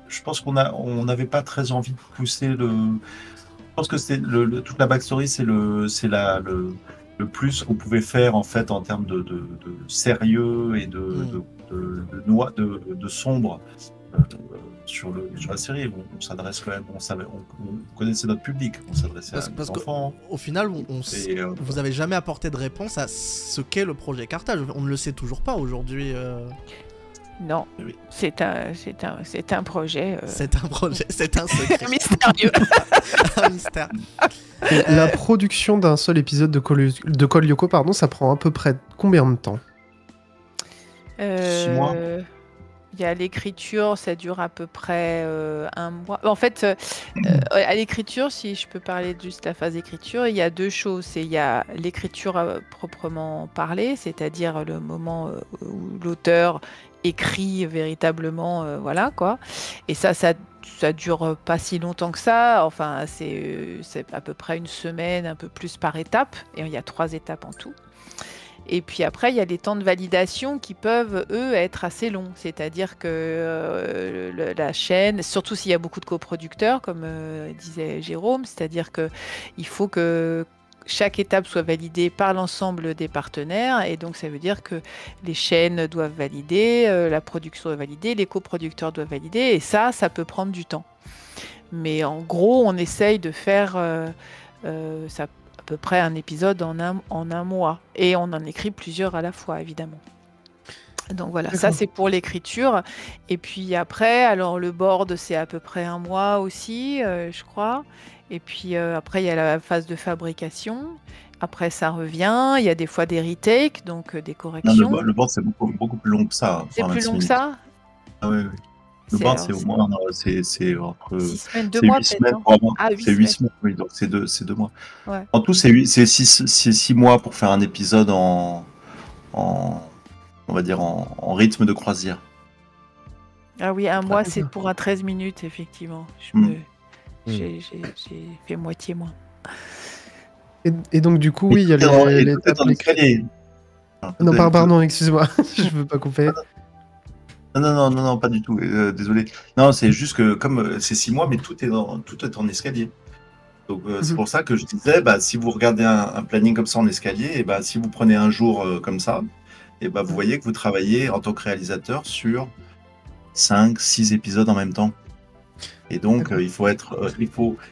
Je pense qu'on n'avait pas très envie de pousser le. Je pense que c'est toute la backstory, c'est le plus qu'on pouvait faire en fait en termes de sérieux et de sombre sur la série. On s'adresse quand même, on connaissait notre public, on s'adressait à nos enfants. Au final, vous avez jamais apporté de réponse à ce qu'est le projet Carthage. On ne le sait toujours pas aujourd'hui. Non, oui. c'est un projet. C'est un projet, c'est un secret. Mystérieux. Un mystère. La production d'un seul épisode de Code Lyoko, pardon, ça prend à peu près combien de temps? 6 mois. Il y a l'écriture, ça dure à peu près 1 mois. En fait, à l'écriture, si je peux parler de juste la phase d'écriture, il y a 2 choses. Il y a l'écriture proprement parlée, c'est-à-dire le moment où l'auteur écrit véritablement, voilà quoi. Et ça dure pas si longtemps que ça. Enfin, c'est à peu près 1 semaine, un peu plus par étape. Et il y a 3 étapes en tout. Et puis après, il y a les temps de validation qui peuvent, eux, être assez longs. C'est-à-dire que la chaîne, surtout s'il y a beaucoup de coproducteurs, comme disait Jérôme, c'est-à-dire qu'il faut que chaque étape soit validée par l'ensemble des partenaires. Et donc, ça veut dire que les chaînes doivent valider, la production doit valider, les coproducteurs doivent valider. Et ça peut prendre du temps. Mais en gros, on essaye de faire ça à peu près un épisode en un mois. Et on en écrit plusieurs à la fois, évidemment. Donc voilà, ça c'est pour l'écriture. Et puis après, alors le board, c'est à peu près 1 mois aussi, je crois. Et puis après, il y a la phase de fabrication. Après, ça revient. Il y a des fois des retakes, donc des corrections. Non, le board, c'est beaucoup plus long que ça. C'est plus long que ça? Ah oui, oui. Le board, c'est au moins c'est entre 6 semaines, 2 mois peut-être. C'est 8 semaines, oui, donc c'est 2 mois. Ouais. En tout, c'est 6 mois pour faire un épisode on va dire en rythme de croisière. Ah oui, 1 mois, c'est pour un 13 minutes, effectivement. J'ai fait moitié moins. Et donc, du coup, oui, il y a l'étape. Non, pardon, excuse-moi, je veux pas couper. Non, pas du tout. Désolé. Non, c'est juste que comme c'est 6 mois, mais tout est en escalier. Donc c'est pour ça que je disais, si vous regardez un planning comme ça en escalier, et si vous prenez un jour comme ça, et vous voyez que vous travaillez en tant que réalisateur sur 5-6 épisodes en même temps. Et donc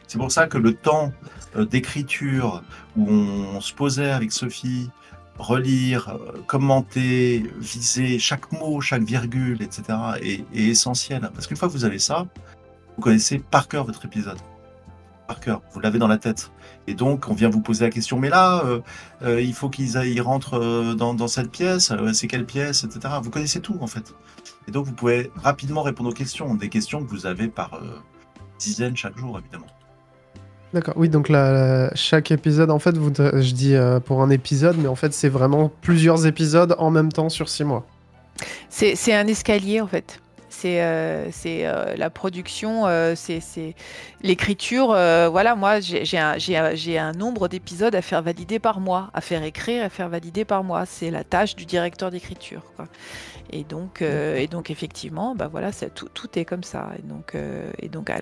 c'est pour ça que le temps d'écriture où on se posait avec Sophie, relire, commenter, viser chaque mot, chaque virgule, etc. est essentiel. Parce qu'une fois que vous avez ça, vous connaissez par cœur votre épisode. Par cœur, vous l'avez dans la tête. Et donc, on vient vous poser la question, mais là, il faut qu'ils rentrent dans cette pièce, c'est quelle pièce, etc. Vous connaissez tout, en fait. Et donc, vous pouvez rapidement répondre aux questions, des questions que vous avez par dizaines chaque jour, évidemment. D'accord, oui, donc chaque épisode, en fait, je dis pour un épisode, mais en fait, c'est vraiment plusieurs épisodes en même temps sur 6 mois. C'est un escalier, en fait. C'est la production, c'est l'écriture. Voilà, moi, j'ai un nombre d'épisodes à faire valider par mois, à faire écrire, à faire valider par mois. C'est la tâche du directeur d'écriture, quoi. Et donc effectivement, voilà, tout est comme ça. Et donc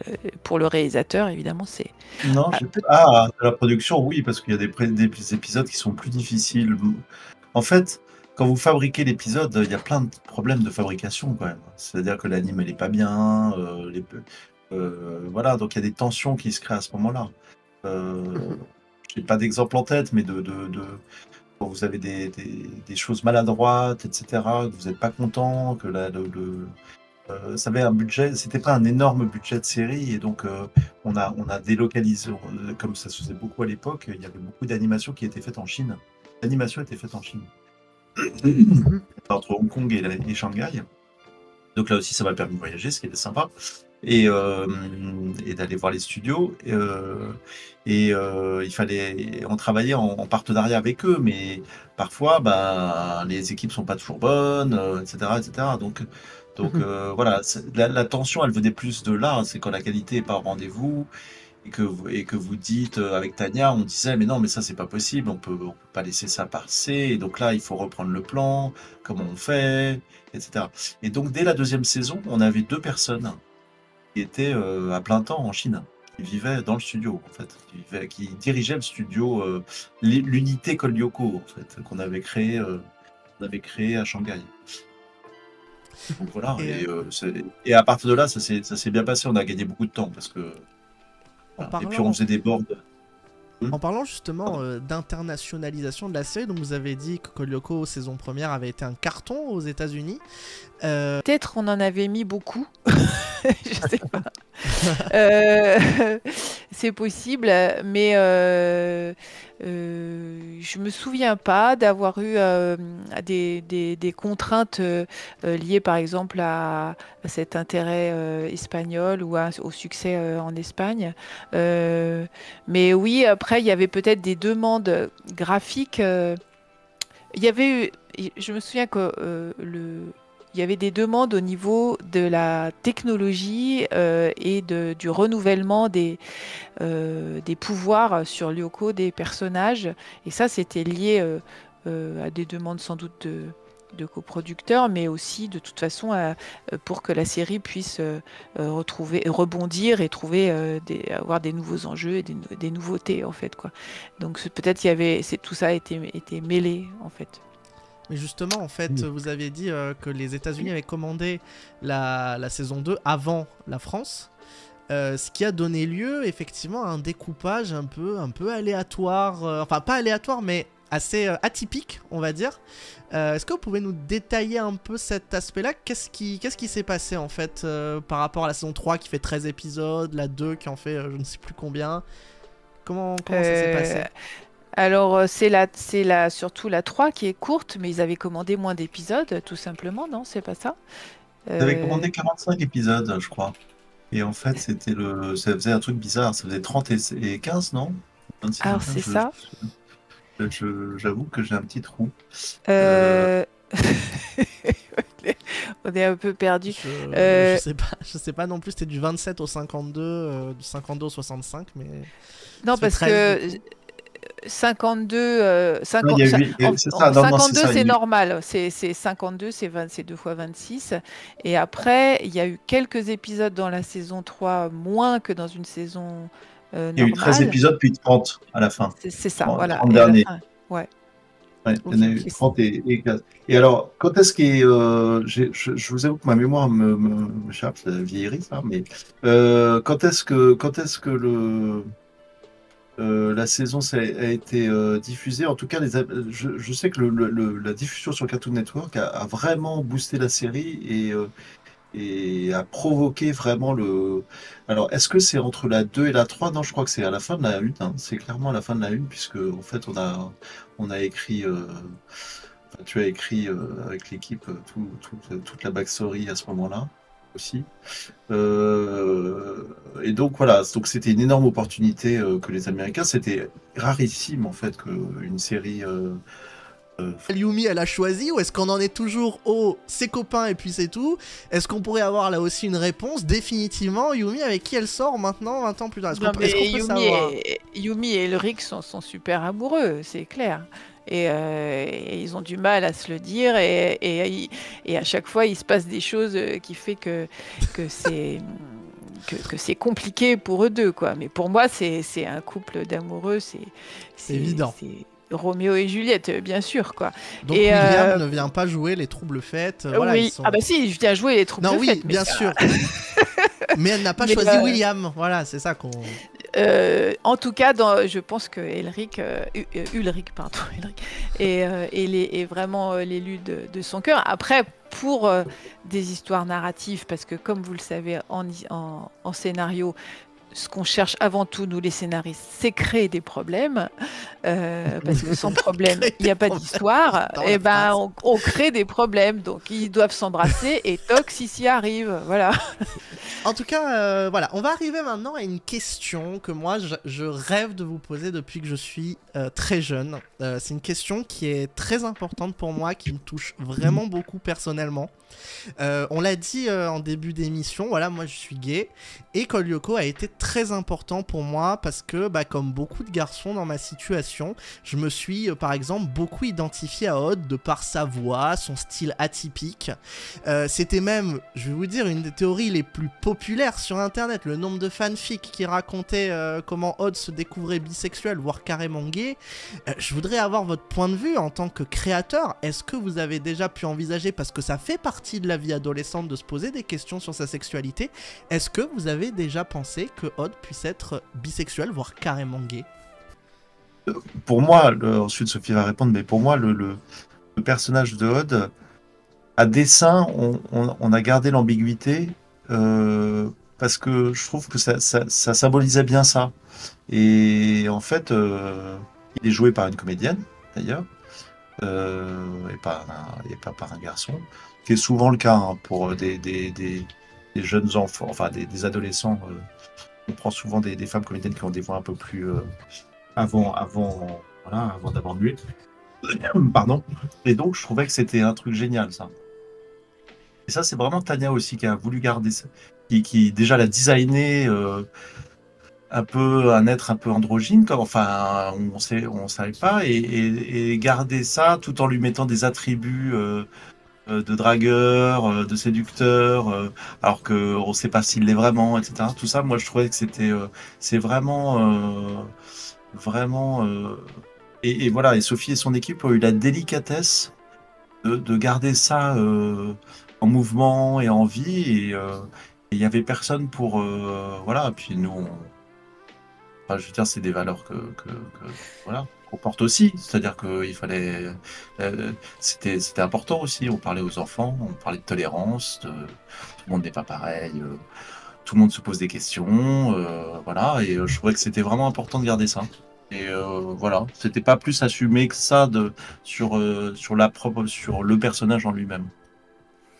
pour le réalisateur, évidemment, c'est... Non, la production, oui, parce qu'il y a des épisodes qui sont plus difficiles. En fait, quand vous fabriquez l'épisode, il y a plein de problèmes de fabrication quand même. C'est-à-dire que l'anime, elle est pas bien. Voilà, donc il y a des tensions qui se créent à ce moment-là. J'ai pas d'exemple en tête, mais quand vous avez des choses maladroites, etc., que vous n'êtes pas content, que ça avait un budget, c'était pas un énorme budget de série, et donc on a délocalisé, comme ça se faisait beaucoup à l'époque, il y avait beaucoup d'animations qui étaient faites en Chine. L'animation était faite en Chine. Entre Hong Kong et Shanghai. Donc là aussi, ça m'a permis de voyager, ce qui était sympa. Et d'aller voir les studios. On travaillait en partenariat avec eux, mais parfois, les équipes sont pas toujours bonnes, etc., etc. Donc voilà, la tension, elle venait plus de là. C'est quand la qualité est pas au rendez-vous et que vous dites avec Tania, on disait mais non, mais ça c'est pas possible, on peut pas laisser ça passer. Et donc là, il faut reprendre le plan, comment on fait, etc. Et donc dès la 2e saison, on avait 2 personnes qui était à plein temps en Chine, qui vivait dans le studio, en fait, qui dirigeait le studio, l'unité Kolyoko, en fait, qu'on avait créé à Shanghai. Donc voilà, et à partir de là, ça s'est bien passé, on a gagné beaucoup de temps, parce que... Voilà. Et puis on faisait des boards... En parlant justement d'internationalisation de la série, donc vous avez dit que Kolyoko saison première avait été un carton aux États-Unis. Peut-être on en avait mis beaucoup, je sais pas. c'est possible, mais je me souviens pas d'avoir eu des contraintes liées, par exemple, à cet intérêt espagnol ou au succès en Espagne. Mais oui, après, il y avait peut-être des demandes graphiques. Il y avait eu, je me souviens que il y avait des demandes au niveau de la technologie et du renouvellement des pouvoirs sur Lyoko des personnages. Et ça, c'était lié à des demandes sans doute de coproducteurs, mais aussi de toute façon pour que la série puisse rebondir et avoir des nouveaux enjeux et des nouveautés en fait quoi. Donc peut-être tout ça a été mêlé en fait. Mais justement, en fait, vous aviez dit que les États-Unis avaient commandé la saison 2 avant la France. Ce qui a donné lieu effectivement à un découpage un peu aléatoire, enfin pas aléatoire mais assez atypique on va dire. Est-ce que vous pouvez nous détailler un peu cet aspect-là? Qu'est-ce qui s'est passé en fait par rapport à la saison 3 qui fait 13 épisodes, la 2 qui en fait je ne sais plus combien? Comment ça s'est passé? Alors, surtout la 3 qui est courte, mais ils avaient commandé moins d'épisodes, tout simplement, non? C'est pas ça? Ils avaient commandé 45 épisodes, je crois. Et en fait, ça faisait un truc bizarre. Ça faisait 30 et 15, non? 26, Alors, c'est ça. J'avoue que j'ai un petit trou. On est un peu perdu. Je sais pas non plus, c'était du 27 au 52, du 52 au 65, mais... Non, parce que... 52, 52 c'est normal, c'est 52, c'est 2 fois 26. Et après, il y a eu quelques épisodes dans la saison 3, moins que dans une saison normale. Il y a eu 13 épisodes, puis 30 à la fin. C'est ça, voilà. 30 derniers. Ouais. Ouais, il y en a eu 30 et 15. Et alors, quand est-ce qu'il je vous avoue que ma mémoire m'échappe, c'est la vieillerie, ça, mais quand est-ce que la saison a été diffusée? En tout cas, je sais que la diffusion sur Cartoon Network a vraiment boosté la série et a provoqué vraiment le... Alors, est-ce que c'est entre la 2 et la 3? Non, je crois que c'est à la fin de la 1. Hein. C'est clairement à la fin de la 1, puisque en fait, on a écrit... enfin, tu as écrit avec l'équipe toute la backstory à ce moment-là aussi. Et donc voilà, donc c'était une énorme opportunité que les Américains, c'était rarissime en fait qu'une série... Yumi elle a choisi, ou est-ce qu'on en est toujours au ses copains et puis c'est tout? Est-ce qu'on pourrait avoir là aussi une réponse définitivement? Yumi avec qui elle sort maintenant 20 ans plus tard? Est-ce qu'on peut savoir? Yumi et Elric sont super amoureux, c'est clair. Et ils ont du mal à se le dire et à chaque fois il se passe des choses qui fait que c'est compliqué pour eux deux quoi. Mais pour moi c'est un couple d'amoureux, c'est évident. C'est Roméo et Juliette, bien sûr quoi. Donc William ne vient pas jouer les troubles faits. Voilà, oui. Ah bah si, je viens jouer les troubles faits. Oui, bien sûr. Mais elle n'a pas choisi William. Voilà, c'est ça qu'on... en tout cas, je pense que Ulrich est vraiment l'élu de son cœur. Après, pour des histoires narratives, parce que comme vous le savez, en scénario, ce qu'on cherche avant tout, nous les scénaristes, c'est créer des problèmes. Parce que sans problème, il n'y a pas d'histoire. Et ben, on crée des problèmes. Donc, ils doivent s'embrasser et toc, s'y arrive. Voilà. En tout cas, voilà. On va arriver maintenant à une question que moi, je rêve de vous poser depuis que je suis très jeune. C'est une question qui est très importante pour moi, qui me touche vraiment beaucoup personnellement. On l'a dit en début d'émission, voilà, moi je suis gay et Code Lyoko a été très important pour moi parce que, comme beaucoup de garçons dans ma situation, je me suis par exemple beaucoup identifié à Odd de par sa voix, son style atypique. C'était même, je vais vous dire, une des théories les plus populaires sur internet, le nombre de fanfics qui racontaient comment Odd se découvrait bisexuel, voire carrément gay. Je voudrais avoir votre point de vue en tant que créateur. Est-ce que vous avez déjà pu envisager, parce que ça fait partie de la vie adolescente de se poser des questions sur sa sexualité, est-ce que vous avez déjà pensé que Odd puisse être bisexuel, voire carrément gay? Pour moi, ensuite Sophie va répondre, mais pour moi, le personnage de Odd, à dessein, on a gardé l'ambiguïté parce que je trouve que ça symbolisait bien ça. Et en fait, il est joué par une comédienne, d'ailleurs, et pas par un garçon, qui est souvent le cas hein, pour des jeunes enfants, enfin des adolescents. On prend souvent des femmes comédiennes qui ont des voix un peu plus avant d'avoir mué. Pardon. Et donc, je trouvais que c'était un truc génial, ça. Et ça, c'est vraiment Tania aussi qui a voulu garder ça, qui déjà l'a designé un peu un être un peu androgyne, comme, enfin, on savait pas, et garder ça tout en lui mettant des attributs de dragueur, de séducteur, alors que on sait pas s'il l'est vraiment, etc. Tout ça, moi, je trouvais que c'est vraiment, et voilà. Et Sophie et son équipe ont eu la délicatesse de garder ça en mouvement et en vie, et il y avait personne pour, voilà. Puis nous, enfin, je veux dire, c'est des valeurs voilà, qu'on porte aussi. C'est-à-dire qu'il fallait, c'était important aussi. On parlait aux enfants, on parlait de tolérance, tout le monde n'est pas pareil, tout le monde se pose des questions, voilà. Et je trouvais que c'était vraiment important de garder ça. Et voilà, c'était pas plus assumé que ça sur le personnage en lui-même.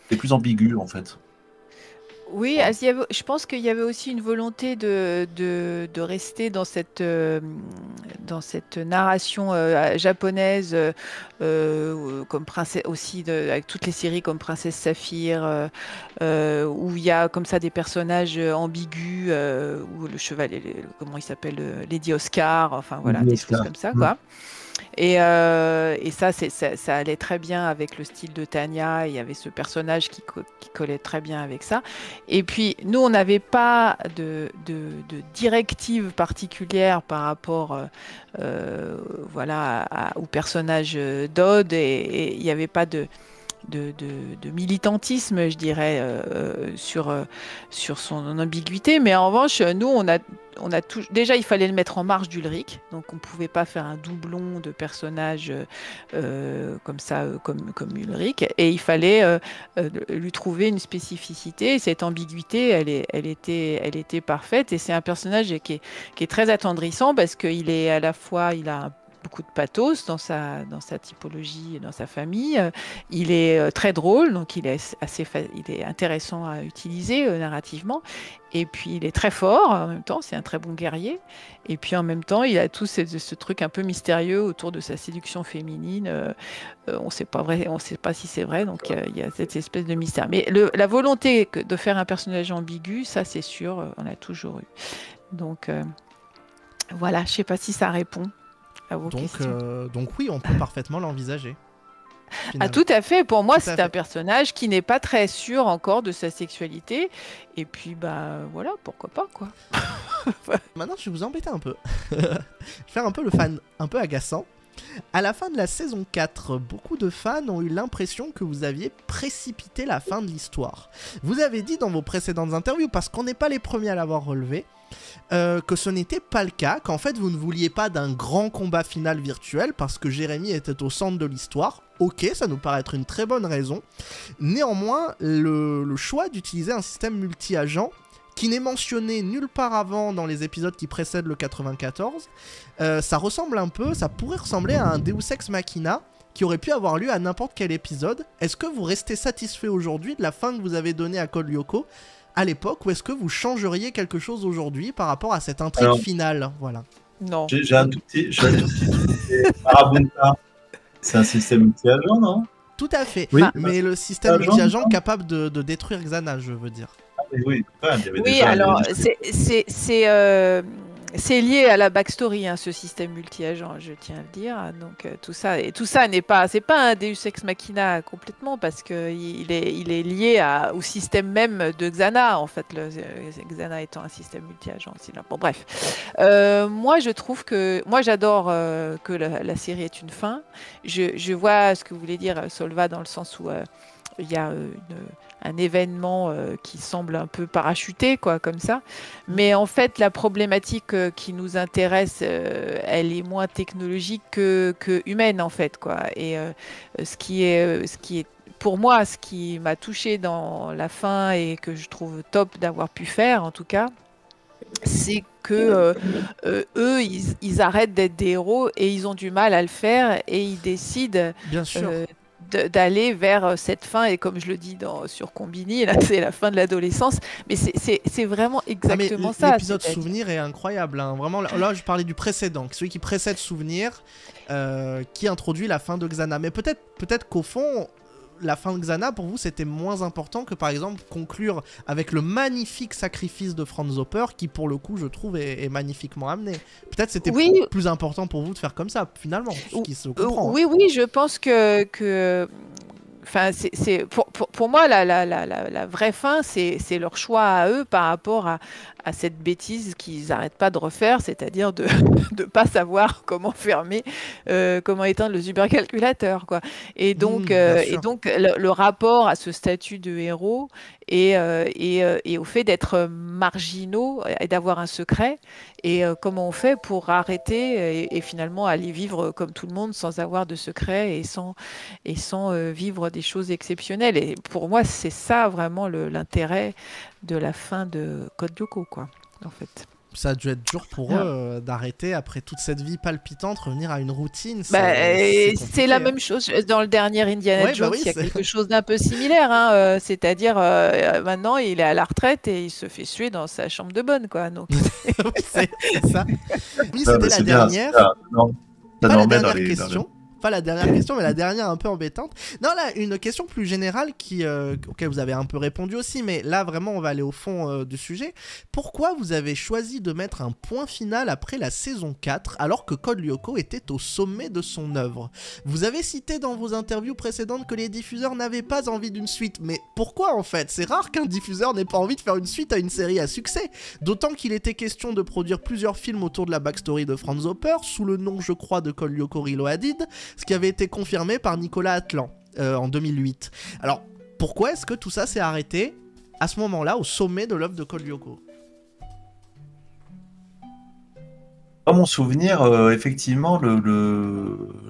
C'est plus ambigu en fait. Oui, Voilà. je pense qu'il y avait aussi une volonté de rester dans dans cette narration japonaise, comme princesse aussi, avec toutes les séries comme Princesse Saphir, où il y a comme ça des personnages ambigus, où le chevalier, comment il s'appelle, Lady Oscar, enfin voilà, des choses comme ça, quoi. Et ça allait très bien avec le style de Tania. Il y avait ce personnage qui collait très bien avec ça. Et puis, nous, on n'avait pas de directive particulière par rapport voilà, au personnage d'Aude. Et il n'y avait pas de militantisme, je dirais, sur son ambiguïté. Mais en revanche, nous, on a déjà, il fallait le mettre en marge d'Ulrich. Donc, on ne pouvait pas faire un doublon de personnage comme ça, comme Ulrich. Et il fallait lui trouver une spécificité. Et cette ambiguïté, elle était parfaite. Et c'est un personnage qui est très attendrissant parce qu'il est à la fois, il a beaucoup de pathos dans sa typologie et dans sa famille. Il est très drôle, donc il est intéressant à utiliser narrativement. Et puis il est très fort en même temps, c'est un très bon guerrier. Et puis en même temps, il a tout ce truc un peu mystérieux autour de sa séduction féminine. On ne sait pas si c'est vrai, donc il y a cette espèce de mystère. Mais la volonté de faire un personnage ambigu, ça c'est sûr, on a toujours eu. Donc voilà, je ne sais pas si ça répond. Donc oui, on peut parfaitement l'envisager. Ah, tout à fait. Pour moi, Tout à c'est fait. un personnage qui n'est pas très sûr encore de sa sexualité. Et puis, bah voilà, pourquoi pas, quoi. Maintenant, je vais vous embêter un peu. Je vais faire un peu le fan un peu agaçant. À la fin de la saison 4, beaucoup de fans ont eu l'impression que vous aviez précipité la fin de l'histoire. Vous avez dit dans vos précédentes interviews, parce qu'on n'est pas les premiers à l'avoir relevé, que ce n'était pas le cas, qu'en fait vous ne vouliez pas d'un grand combat final virtuel parce que Jérémy était au centre de l'histoire. Ok, ça nous paraît être une très bonne raison. Néanmoins, le choix d'utiliser un système multi-agent qui n'est mentionné nulle part avant dans les épisodes qui précèdent le 94, ça ressemble un peu, ça pourrait ressembler à un Deus Ex Machina qui aurait pu avoir lieu à n'importe quel épisode. Est-ce que vous restez satisfait aujourd'hui de la fin que vous avez donnée à Code Lyoko à l'époque, ou est-ce que vous changeriez quelque chose aujourd'hui par rapport à cette intrigue finale? Voilà. Non. J'ai un tout petit Marabunta. C'est un système multi-agent, non? Tout à fait. Oui. Mais le système multi-agent capable de détruire Xana, je veux dire. Oui, quand même, il y avait Oui, déjà- alors c'est lié à la backstory, hein, ce système multi-agent, je tiens à le dire. Donc tout ça n'est pas, c'est pas un Deus Ex Machina complètement parce que il est lié au système même de Xana, en fait, Xana étant un système multi-agent aussi. Là. Bon, bref. Moi, j'adore que la série ait une fin. Je vois ce que vous voulez dire, Solva, dans le sens où il y a un événement qui semble un peu parachuté, quoi, comme ça. Mais en fait, la problématique qui nous intéresse, elle est moins technologique que humaine, en fait, quoi. Et ce qui est pour moi, ce qui m'a touché dans la fin et que je trouve top d'avoir pu faire, en tout cas, c'est que eux, ils arrêtent d'être des héros et ils ont du mal à le faire et ils décident Bien sûr. d'aller vers cette fin. Et comme je le dis sur Combini, là, c'est la fin de l'adolescence. Mais c'est vraiment exactement ça. L'épisode Souvenir est incroyable. Hein. Vraiment, là, je parlais du précédent, celui qui précède Souvenir, qui introduit la fin de Xana. Mais peut-être qu'au fond, la fin de Xana, pour vous, c'était moins important que, par exemple, conclure avec le magnifique sacrifice de Franz Hopper, qui, pour le coup, je trouve, est magnifiquement amené. Peut-être c'était plus important pour vous de faire comme ça, finalement, ce qui se comprend. Oui, je pense que... Enfin, pour moi, la vraie fin, c'est leur choix à eux par rapport à cette bêtise qu'ils n'arrêtent pas de refaire, c'est-à-dire de ne pas savoir comment fermer, comment éteindre le supercalculateur, quoi. Et donc, le rapport à ce statut de héros et au fait d'être marginaux et d'avoir un secret, et comment on fait pour arrêter et finalement aller vivre comme tout le monde sans avoir de secret et sans vivre des choses exceptionnelles. Et pour moi, c'est ça vraiment l'intérêt de la fin de Code Lyoko, quoi, en fait. Ça a dû être dur pour eux d'arrêter après toute cette vie palpitante, revenir à une routine. C'est la même chose dans le dernier Indiana Jones. Il y a quelque chose d'un peu similaire, hein, c'est-à-dire maintenant il est à la retraite et il se fait suer dans sa chambre de bonne, quoi. Donc c'est ça. Oui, c'était la dernière. Pas la dernière question. Pas la dernière question, mais la dernière un peu embêtante. Non, là, une question plus générale auquel vous avez un peu répondu aussi, mais là, vraiment, on va aller au fond du sujet. Pourquoi vous avez choisi de mettre un point final après la saison 4, alors que Code Lyoko était au sommet de son œuvre? Vous avez cité dans vos interviews précédentes que les diffuseurs n'avaient pas envie d'une suite, mais pourquoi, en fait? C'est rare qu'un diffuseur n'ait pas envie de faire une suite à une série à succès, d'autant qu'il était question de produire plusieurs films autour de la backstory de Franz Hopper, sous le nom, je crois, de Code Lyoko Reloaded, ce qui avait été confirmé par Nicolas Atlan en 2008. Alors, pourquoi est-ce que tout ça s'est arrêté à ce moment-là, au sommet de l'œuvre de Code Lyoko? Dans mon souvenir, effectivement,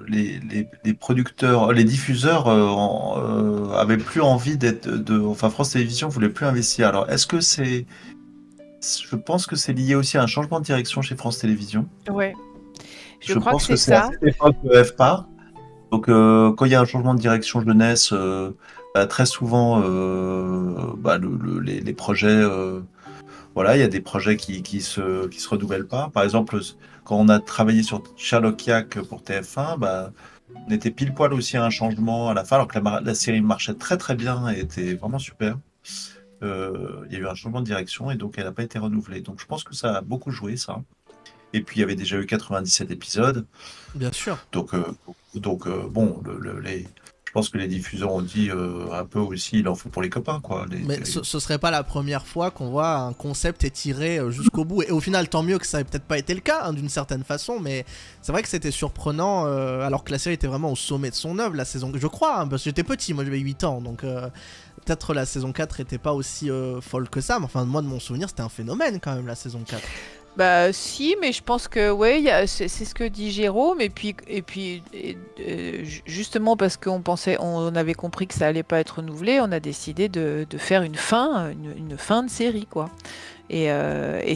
les producteurs, les diffuseurs avaient plus envie enfin, France Télévisions voulait plus investir. Alors, est-ce que je pense que c'est lié aussi à un changement de direction chez France Télévisions. Ouais. Je pense que c'est à cette époque de FPAR. Donc, quand il y a un changement de direction jeunesse, très souvent, les projets, voilà, il y a des projets qui se renouvellent pas. Par exemple, quand on a travaillé sur Sherlock Yak pour TF1, on était pile poil aussi à un changement à la fin, alors que la série marchait très très bien et était vraiment super. Il y a eu un changement de direction et donc elle n'a pas été renouvelée. Donc, je pense que ça a beaucoup joué, ça. Et puis, il y avait déjà eu 97 épisodes. Bien sûr. Donc bon, je pense que les diffuseurs ont dit un peu aussi, il en faut pour les copains, quoi. Mais ce serait pas la première fois qu'on voit un concept étiré jusqu'au bout. Et au final, tant mieux que ça ait peut-être pas été le cas, hein, d'une certaine façon. Mais c'est vrai que c'était surprenant, alors que la série était vraiment au sommet de son œuvre, la saison... Je crois, hein, parce que j'étais petit, moi j'avais 8 ans, donc... Peut-être la saison 4 était pas aussi folle que ça, mais enfin, moi de mon souvenir, c'était un phénomène quand même, la saison 4. Bah si, mais je pense que ouais, c'est ce que dit Jérôme, et puis justement parce on avait compris que ça allait pas être renouvelé, on a décidé de faire une fin de série, quoi. Et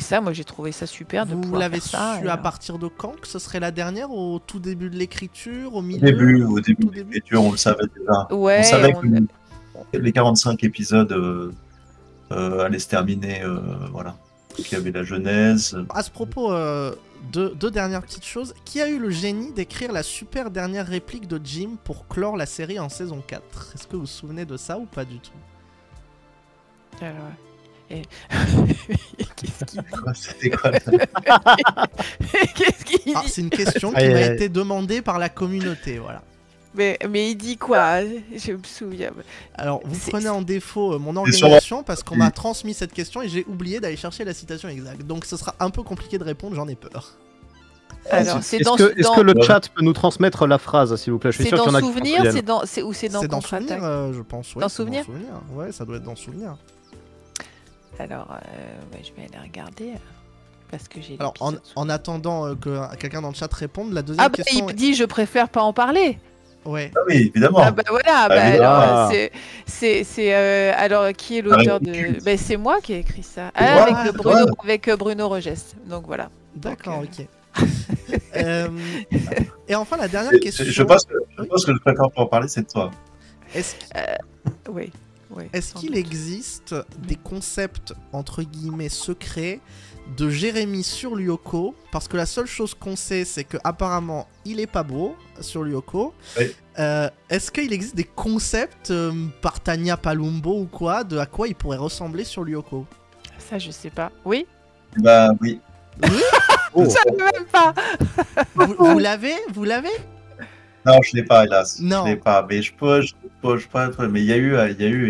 ça, moi j'ai trouvé ça super de pouvoir l'avez faire ça. Vous l'avez su à partir de quand que ce serait la dernière? Au tout début de l'écriture, au milieu? Au début de l'écriture, on le savait déjà. Ouais, on savait que les 45 épisodes allaient se terminer, voilà. Il y avait la genèse. À ce propos, deux dernières petites choses. Qui a eu le génie d'écrire la super dernière réplique de Jim pour clore la série en saison 4? Est-ce que vous vous souvenez de ça ou pas du tout? Alors, qu'est-ce qu'il dit? C'était quoi Qu'est-ce qu'il dit? C'est une question qui m'a été demandée par la communauté, voilà. Mais il dit quoi? Je me souviens. Alors, vous prenez en défaut mon organisation parce qu'on m'a transmis cette question et j'ai oublié d'aller chercher la citation exacte. Donc, ce sera un peu compliqué de répondre, j'en ai peur. Alors, est-ce que le chat peut nous transmettre la phrase, s'il vous plaît? Je suis sûr qu'il y en a Souvenir, qui c'est dans Contre-Attaque. Je pense. Ouais, dans Souvenir. Ouais, ça doit être dans Souvenir. Alors, je vais aller regarder. Parce que j'ai. Alors, en attendant que quelqu'un dans le chat réponde, la deuxième question. Il dit je préfère pas en parler. Ouais. Ah oui, évidemment. Ah bah voilà, bah évidemment. alors alors qui est l'auteur de bah, c'est moi qui ai écrit ça. Ah, Ouais, avec Bruno Regest. Donc voilà. D'accord, Donc, ok. Et enfin, la dernière question. Je pense que le préfère pour en parler, c'est toi. Est-ce oui. Est-ce sans qu'il doute. existe des concepts entre guillemets secrets de Jérémy sur Lyoko? Parce que la seule chose qu'on sait, c'est que apparemment il est pas beau sur Lyoko. Oui. Est-ce qu'il existe des concepts par Tania Palumbo ou quoi de à quoi il pourrait ressembler sur Lyoko? Ça je sais pas. Oui. Bah oui. Oh. Ça même pas. Vous l'avez? Vous l'avez? Non, je l'ai pas, hélas. Non. Je l'ai pas, mais je peux pas. Mais il y a eu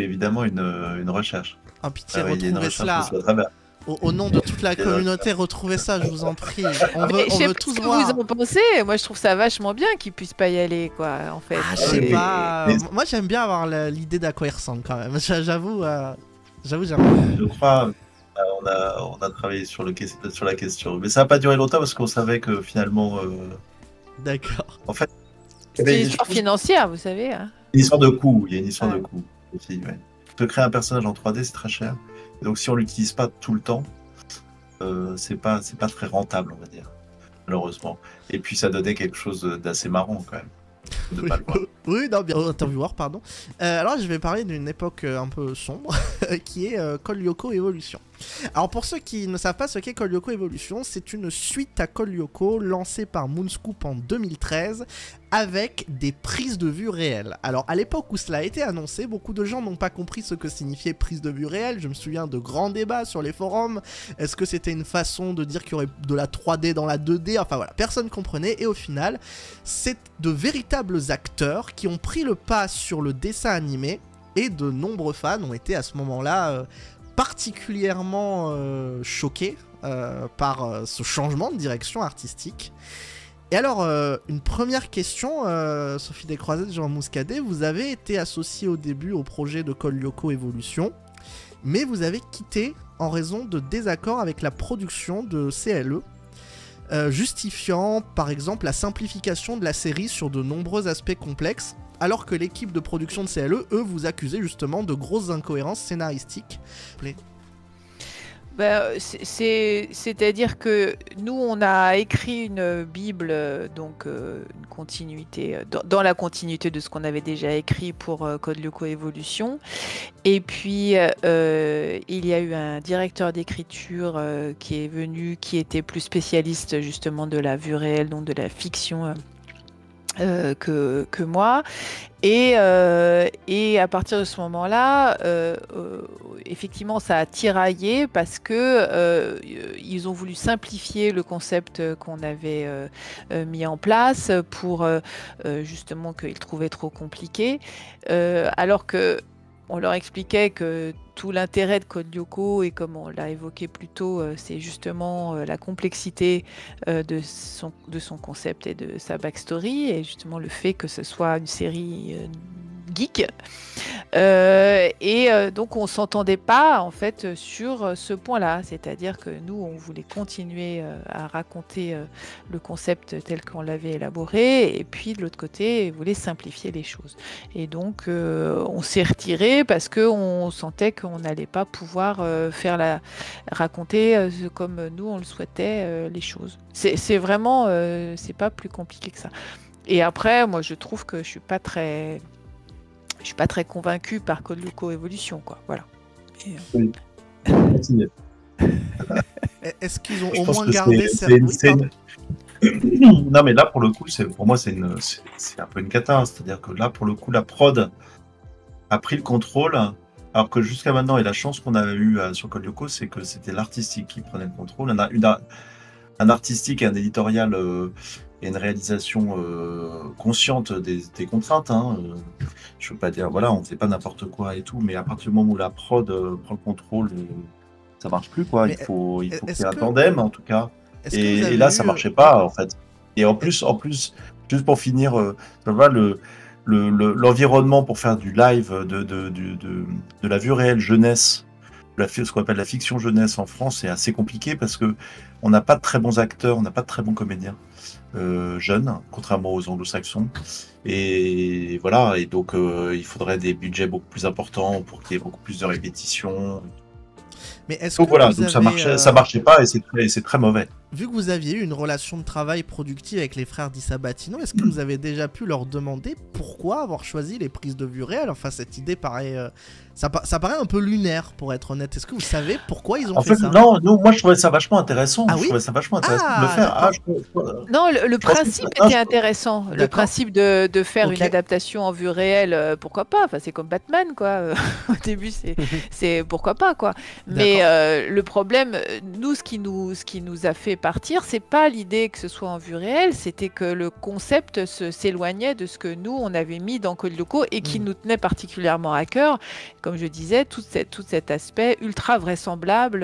évidemment une recherche. Oh pitié, Ah oui, il y a une retrouvez recherche cela. dessus, très bien. Au nom de toute la communauté, retrouvez ça, je vous en prie. On Mais je sais veut pas tous ce que voir. vous en pensez. Moi je trouve ça vachement bien qu'il puisse pas y aller quoi en fait. Ah, je sais Oui, pas. mais- Moi, j'aime bien avoir l'idée d'à quoi il ressemble quand même. J'avoue, j'aime. Je crois, on a travaillé sur la question. Mais ça n'a pas duré longtemps parce qu'on savait que finalement, D'accord. en fait, C'est une histoire financière, vous savez. Hein. une histoire de coût. Il y a une histoire Ouais. de coût aussi, ouais. On peut créer un personnage en 3D, c'est très cher. Et donc si on l'utilise pas tout le temps, c'est pas très rentable, on va dire, malheureusement. Et puis ça donnait quelque chose d'assez marrant quand même. De Oui, pas le voir. oui, non, bien, intervieweur, pardon. Alors, je vais parler d'une époque un peu sombre, qui est Code Lyoko Evolution. Alors, pour ceux qui ne savent pas ce qu'est Code Lyoko Evolution, c'est une suite à Code Lyoko lancée par Moonscoop en 2013 avec des prises de vue réelles. Alors, à l'époque où cela a été annoncé, beaucoup de gens n'ont pas compris ce que signifiait prise de vue réelle. Je me souviens de grands débats sur les forums. Est-ce que c'était une façon de dire qu'il y aurait de la 3D dans la 2D? Enfin voilà, personne comprenait. Et au final, c'est de véritables acteurs qui ont pris le pas sur le dessin animé. Et de nombreux fans ont été à ce moment-là particulièrement choqués par ce changement de direction artistique. Et alors, une première question, Sophie Descroisets, Jean Mouscadet, vous avez été associé au début au projet de Code Lyoko Evolution, mais vous avez quitté en raison de désaccords avec la production de CLE, justifiant par exemple la simplification de la série sur de nombreux aspects complexes, alors que l'équipe de production de CLE, eux, vous accusait justement de grosses incohérences scénaristiques. C'est-à-dire que nous, on a écrit une Bible, donc une continuité, dans la continuité de ce qu'on avait déjà écrit pour Code Lyoko Evolution. Et puis, il y a eu un directeur d'écriture qui est venu, qui était plus spécialiste justement de la vue réelle, donc de la fiction. Que moi et à partir de ce moment-là effectivement ça a tiraillé parce que ils ont voulu simplifier le concept qu'on avait mis en place pour justement qu'ils trouvaient trop compliqué alors que on leur expliquait que tout l'intérêt de Code Lyoko, et comme on l'a évoqué plus tôt, c'est justement la complexité de son concept et de sa backstory, et justement le fait que ce soit une série geek. Donc on ne s'entendait pas en fait sur ce point-là, c'est-à-dire que nous on voulait continuer à raconter le concept tel qu'on l'avait élaboré, et puis de l'autre côté on voulait simplifier les choses. Et donc on s'est retiré parce qu'on sentait qu'on n'allait pas pouvoir raconter comme nous on le souhaitait les choses. C'est vraiment c'est pas plus compliqué que ça. Et après moi je trouve que je suis pas très convaincue par Code Lyoko Evolution, quoi. Voilà. Oui. Continuez. Est-ce qu'ils ont Je au pense moins que gardé Non, mais là, pour le coup, pour moi, c'est un peu une cata. C'est-à-dire que là, pour le coup, la prod a pris le contrôle, alors que jusqu'à maintenant, et la chance qu'on a eue sur Code Lyoko, c'est que c'était l'artistique qui prenait le contrôle. Un artistique et un éditorial et une réalisation consciente des contraintes. Hein. Je veux pas dire, voilà, on ne fait pas n'importe quoi et tout, mais à partir du moment où la prod prend le contrôle, ça marche plus, quoi. Il faut qu'il y ait un tandem, en tout cas. Et là, ça marchait pas, en fait. Et en plus, juste pour finir, tu vois, l'environnement pour faire du live de la vue réelle jeunesse ce qu'on appelle la fiction jeunesse en France, c'est assez compliqué parce que on n'a pas de très bons acteurs, on n'a pas de très bons comédiens jeunes, contrairement aux anglo-saxons. Et voilà, et donc il faudrait des budgets beaucoup plus importants pour qu'il y ait beaucoup plus de répétitions. Mais est-ce Donc que voilà, vous donc avez, ça marchait pas et c'est très mauvais. vu que vous aviez eu une relation de travail productive avec les frères Di Sabatino, est-ce que vous avez déjà pu leur demander pourquoi avoir choisi les prises de vue réelles? Enfin, cette idée paraît, ça paraît un peu lunaire, pour être honnête. Est-ce que vous savez pourquoi ils ont En fait fait, ça? non, moi je trouvais ça vachement intéressant. Ah Je oui? trouvais ça vachement intéressant de le Ah, faire. Ah, Non, le je pense que principe c'est- était intéressant. Le D'accord. principe de faire Ok. une adaptation en vue réelle, pourquoi pas? Enfin, c'est comme Batman, quoi. Au début, c'est pourquoi pas, quoi. Mais le problème, nous, ce qui nous a fait partir, c'est pas l'idée que ce soit en vue réelle, c'était que le concept s'éloignait de ce que nous, on avait mis dans Code Lyoko et qui nous tenait particulièrement à cœur. Comme je disais, tout cet aspect ultra vraisemblable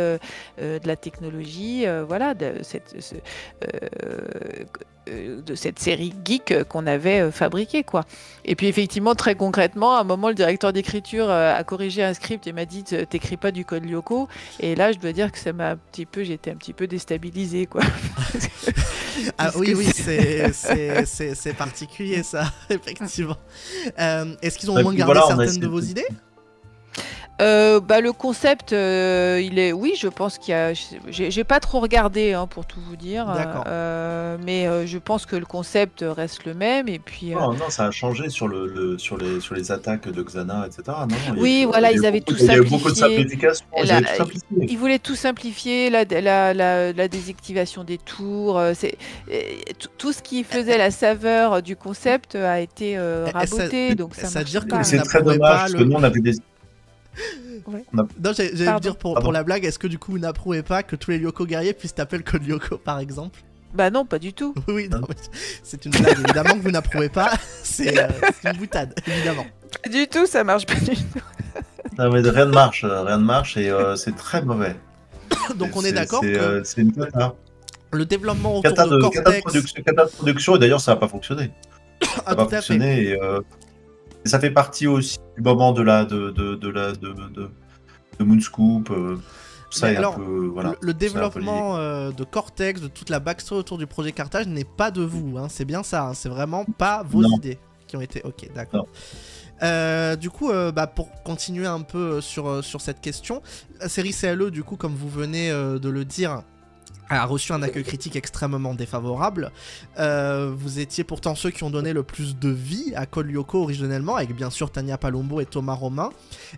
de la technologie, voilà, de cette série geek qu'on avait fabriquée, quoi. Et puis effectivement, très concrètement, à un moment, le directeur d'écriture a corrigé un script et m'a dit t'écris pas du Code Lyoko. Et là, je dois dire que ça m'a j'étais un petit peu déstabilisée, quoi. Ah Parce oui, que oui, c'est particulier ça, effectivement. Est-ce qu'ils ont au moins gardé voilà, on a certaines essayé de vos de- idées? le concept, il est, oui, je pense qu'il y a, j'ai pas trop regardé, hein, pour tout vous dire, D'accord. mais je pense que le concept reste le même et puis. Non, ça a changé sur sur les attaques de Xana, etc. Non, il y a Oui, eu- voilà, il y a eu ils avaient beaucoup- tout Il y a eu beaucoup de simplifié. simplification. Ils La- avaient tout simplifié. Ils voulaient tout simplifier, la désactivation des tours, tout ce qui faisait la saveur du concept a été raboté, donc ça ça veut marche dire que pas. vous C'est très n'approuvez dommage pas parce le- que nous on avait des. Non, j'allais vous Pardon. dire pour Pardon. la blague, est-ce que du coup vous n'approuvez pas que tous les Lyoko guerriers puissent taper le Code Lyoko par exemple? Bah non, pas du tout. Oui, non, mais c'est une blague, évidemment que vous n'approuvez pas, c'est une boutade, évidemment. Pas du tout, ça marche pas du tout. Non, mais rien ne marche et c'est très mauvais. Donc on est d'accord c'est, que c'est une cata. le développement autour Cata de de Cortex... cata de production et d'ailleurs ça n'a pas fonctionné. Ça Ah, n'a pas tout à fait. fonctionné et ça fait partie aussi du moment de Moonscoop. Ça Mais est alors, un peu voilà. Le c'est un peu développement de Cortex, de toute la backstory autour du projet Carthage n'est pas de vous, hein, c'est bien ça, hein, c'est vraiment pas vos Non. idées qui ont été... Ok, d'accord. Du coup, pour continuer un peu sur cette question, la série CLE, du coup, comme vous venez de le dire, a reçu un accueil critique extrêmement défavorable. Vous étiez pourtant ceux qui ont donné le plus de vie à Code Lyoko originellement, avec bien sûr Tania Palumbo et Thomas Romain.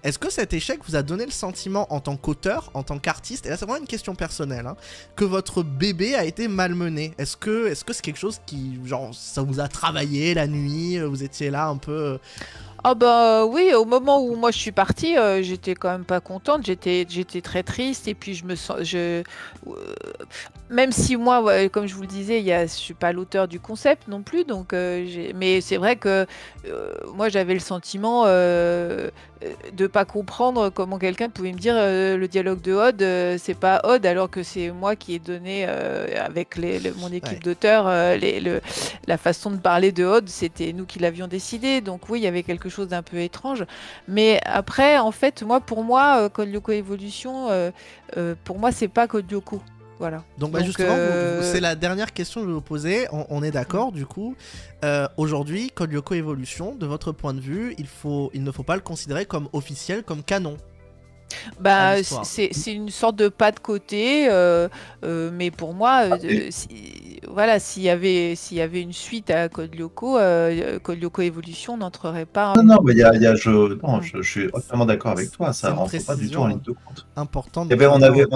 Est-ce que cet échec vous a donné le sentiment en tant qu'auteur, en tant qu'artiste, et là c'est vraiment une question personnelle, hein, que votre bébé a été malmené? Est-ce que c'est quelque chose qui, genre, ça vous a travaillé la nuit, vous étiez là un peu... Ah bah oui, au moment où moi je suis partie, j'étais quand même pas contente, j'étais très triste et puis je me sens, même si moi, ouais, comme je vous le disais, je suis pas l'auteur du concept non plus, donc mais c'est vrai que moi j'avais le sentiment de pas comprendre comment quelqu'un pouvait me dire le dialogue de Odd, c'est pas Odd alors que c'est moi qui ai donné avec mon équipe Ouais. d'auteurs la façon de parler de Odd, c'était nous qui l'avions décidé, donc oui, il y avait quelque chose d'un peu étrange. Mais après, en fait, pour moi, Code Lyoko Evolution, pour moi, c'est pas Code Lyoko. Voilà. Donc justement, c'est la dernière question que je vais vous poser. On est d'accord, du coup. Aujourd'hui, Code Lyoko Evolution, de votre point de vue, il ne faut pas le considérer comme officiel, comme canon. Bah, l'histoire. c'est une sorte de pas de côté, mais pour moi, voilà, s'il y avait une suite à Code Lyoko, Code Lyoko Evolution n'entrerait pas. Non, mais je suis entièrement d'accord avec toi. C'est Ça une rentre pas du tout en ligne de compte. Important. On avait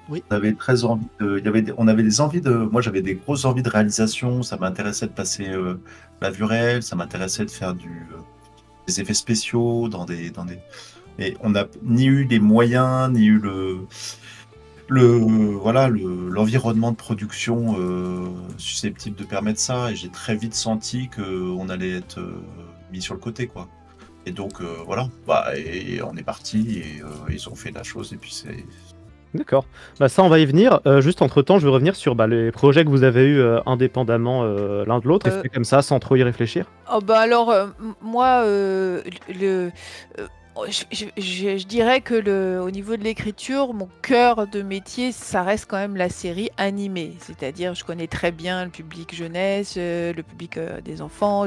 Oui. très envie de. On avait des envies de. Moi, j'avais des grosses envies de réalisation. Ça m'intéressait de passer la vue réelle. Ça m'intéressait de faire des effets spéciaux Mais on n'a ni eu les moyens, ni eu l'environnement de production susceptible de permettre ça. Et j'ai très vite senti qu'on allait être mis sur le côté, quoi. Et donc voilà. Et on est parti et ils ont fait la chose. Et puis c'est. D'accord. Bah ça, on va y venir. Juste entre-temps, je vais revenir sur les projets que vous avez eus indépendamment l'un de l'autre. Est-ce que comme ça, sans trop y réfléchir? Oh bah alors, moi, Je dirais que au niveau de l'écriture, mon cœur de métier, ça reste quand même la série animée. C'est-à-dire, je connais très bien le public jeunesse, le public des enfants.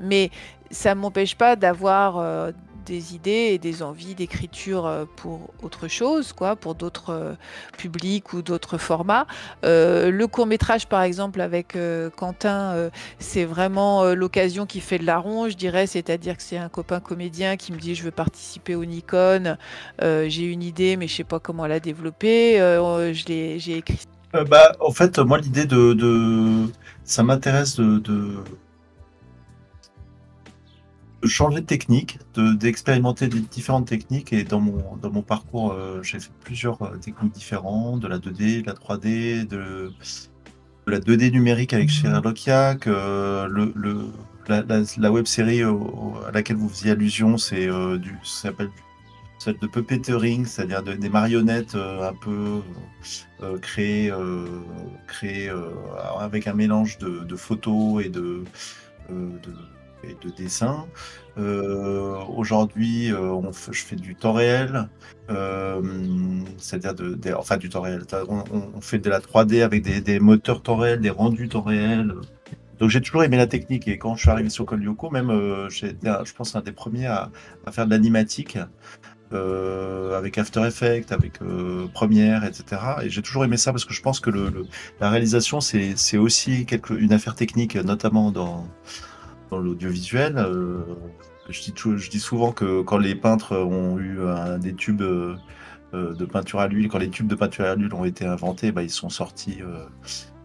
Mais ça ne m'empêche pas d'avoir des idées et des envies d'écriture pour autre chose, quoi, pour d'autres publics ou d'autres formats. Le court-métrage, par exemple, avec Quentin, c'est vraiment l'occasion qui fait de la ronde, je dirais, c'est-à-dire que c'est un copain comédien qui me dit je veux participer au Nikon, j'ai une idée mais je sais pas comment la développer, j'ai écrit. En fait, moi, l'idée ça m'intéresse de changer de technique, d'expérimenter des différentes techniques. Et dans mon parcours, j'ai fait plusieurs techniques différentes, de la 2D, de la 3D, de la 2D numérique avec Sherlock Yak, la web série à laquelle vous faisiez allusion, ça s'appelle celle de puppeteering, c'est-à-dire des marionnettes un peu créées avec un mélange de photos et de dessins. Aujourd'hui, je fais du temps réel, c'est-à-dire du temps réel. On fait de la 3D avec des moteurs temps réel, des rendus temps réel. Donc j'ai toujours aimé la technique, et quand je suis arrivé sur Code Lyoko, même j'ai été, je pense, un des premiers à faire de l'animatique avec After Effects, avec Premiere, etc. Et j'ai toujours aimé ça parce que je pense que la réalisation, c'est aussi une affaire technique, notamment dans l'audiovisuel. Je dis souvent que quand les peintres ont eu des tubes de peinture à l'huile, quand les tubes de peinture à l'huile ont été inventés, ils sont sortis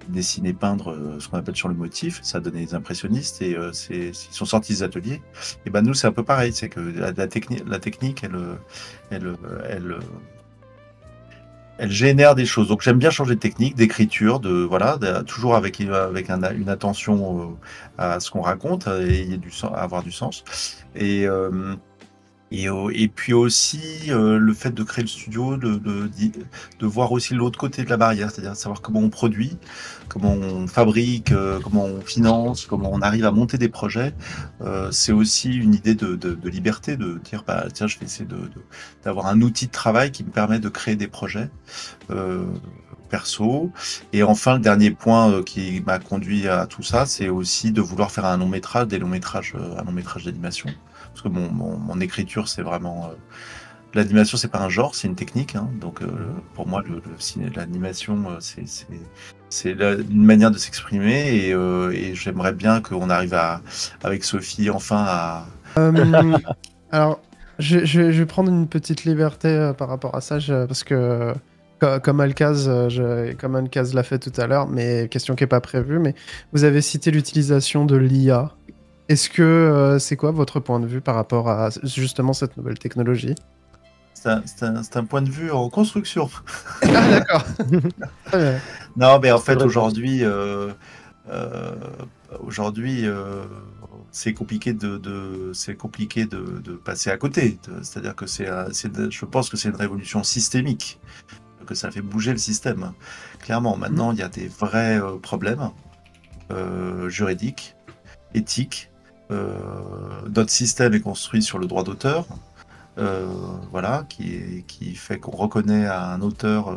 dessiner, peindre ce qu'on appelle sur le motif. Ça a donné les impressionnistes, et ils sont sortis des ateliers. Et nous, c'est un peu pareil, c'est que la technique, elle génère des choses. Donc j'aime bien changer de technique, d'écriture, toujours avec une attention à ce qu'on raconte, et avoir du sens. Et puis aussi le fait de créer le studio, de voir aussi l'autre côté de la barrière, c'est-à-dire savoir comment on produit, comment on fabrique, comment on finance, comment on arrive à monter des projets. C'est aussi une idée de liberté, de dire tiens, je vais essayer d'avoir un outil de travail qui me permet de créer des projets perso. Et enfin, le dernier point qui m'a conduit à tout ça, c'est aussi de vouloir faire un long métrage d'animation. Parce que mon écriture, c'est vraiment... l'animation, c'est pas un genre, c'est une technique. Hein. Donc, pour moi, l'animation, c'est une manière de s'exprimer. Et j'aimerais bien qu'on arrive avec Sophie, enfin, à... Alors, je vais prendre une petite liberté par rapport à ça, parce que... Comme Alcaz l'a fait tout à l'heure, mais question qui n'est pas prévue, mais vous avez cité l'utilisation de l'IA. Est-ce que c'est quoi votre point de vue par rapport à justement cette nouvelle technologie? C'est un point de vue en construction. Ah, d'accord. Non, mais en fait, aujourd'hui, c'est compliqué de passer à côté. C'est-à-dire que je pense que c'est une révolution systémique, que ça fait bouger le système. Clairement, maintenant, il y a des vrais problèmes juridiques, éthiques. Notre système est construit sur le droit d'auteur, qui fait qu'on reconnaît à un auteur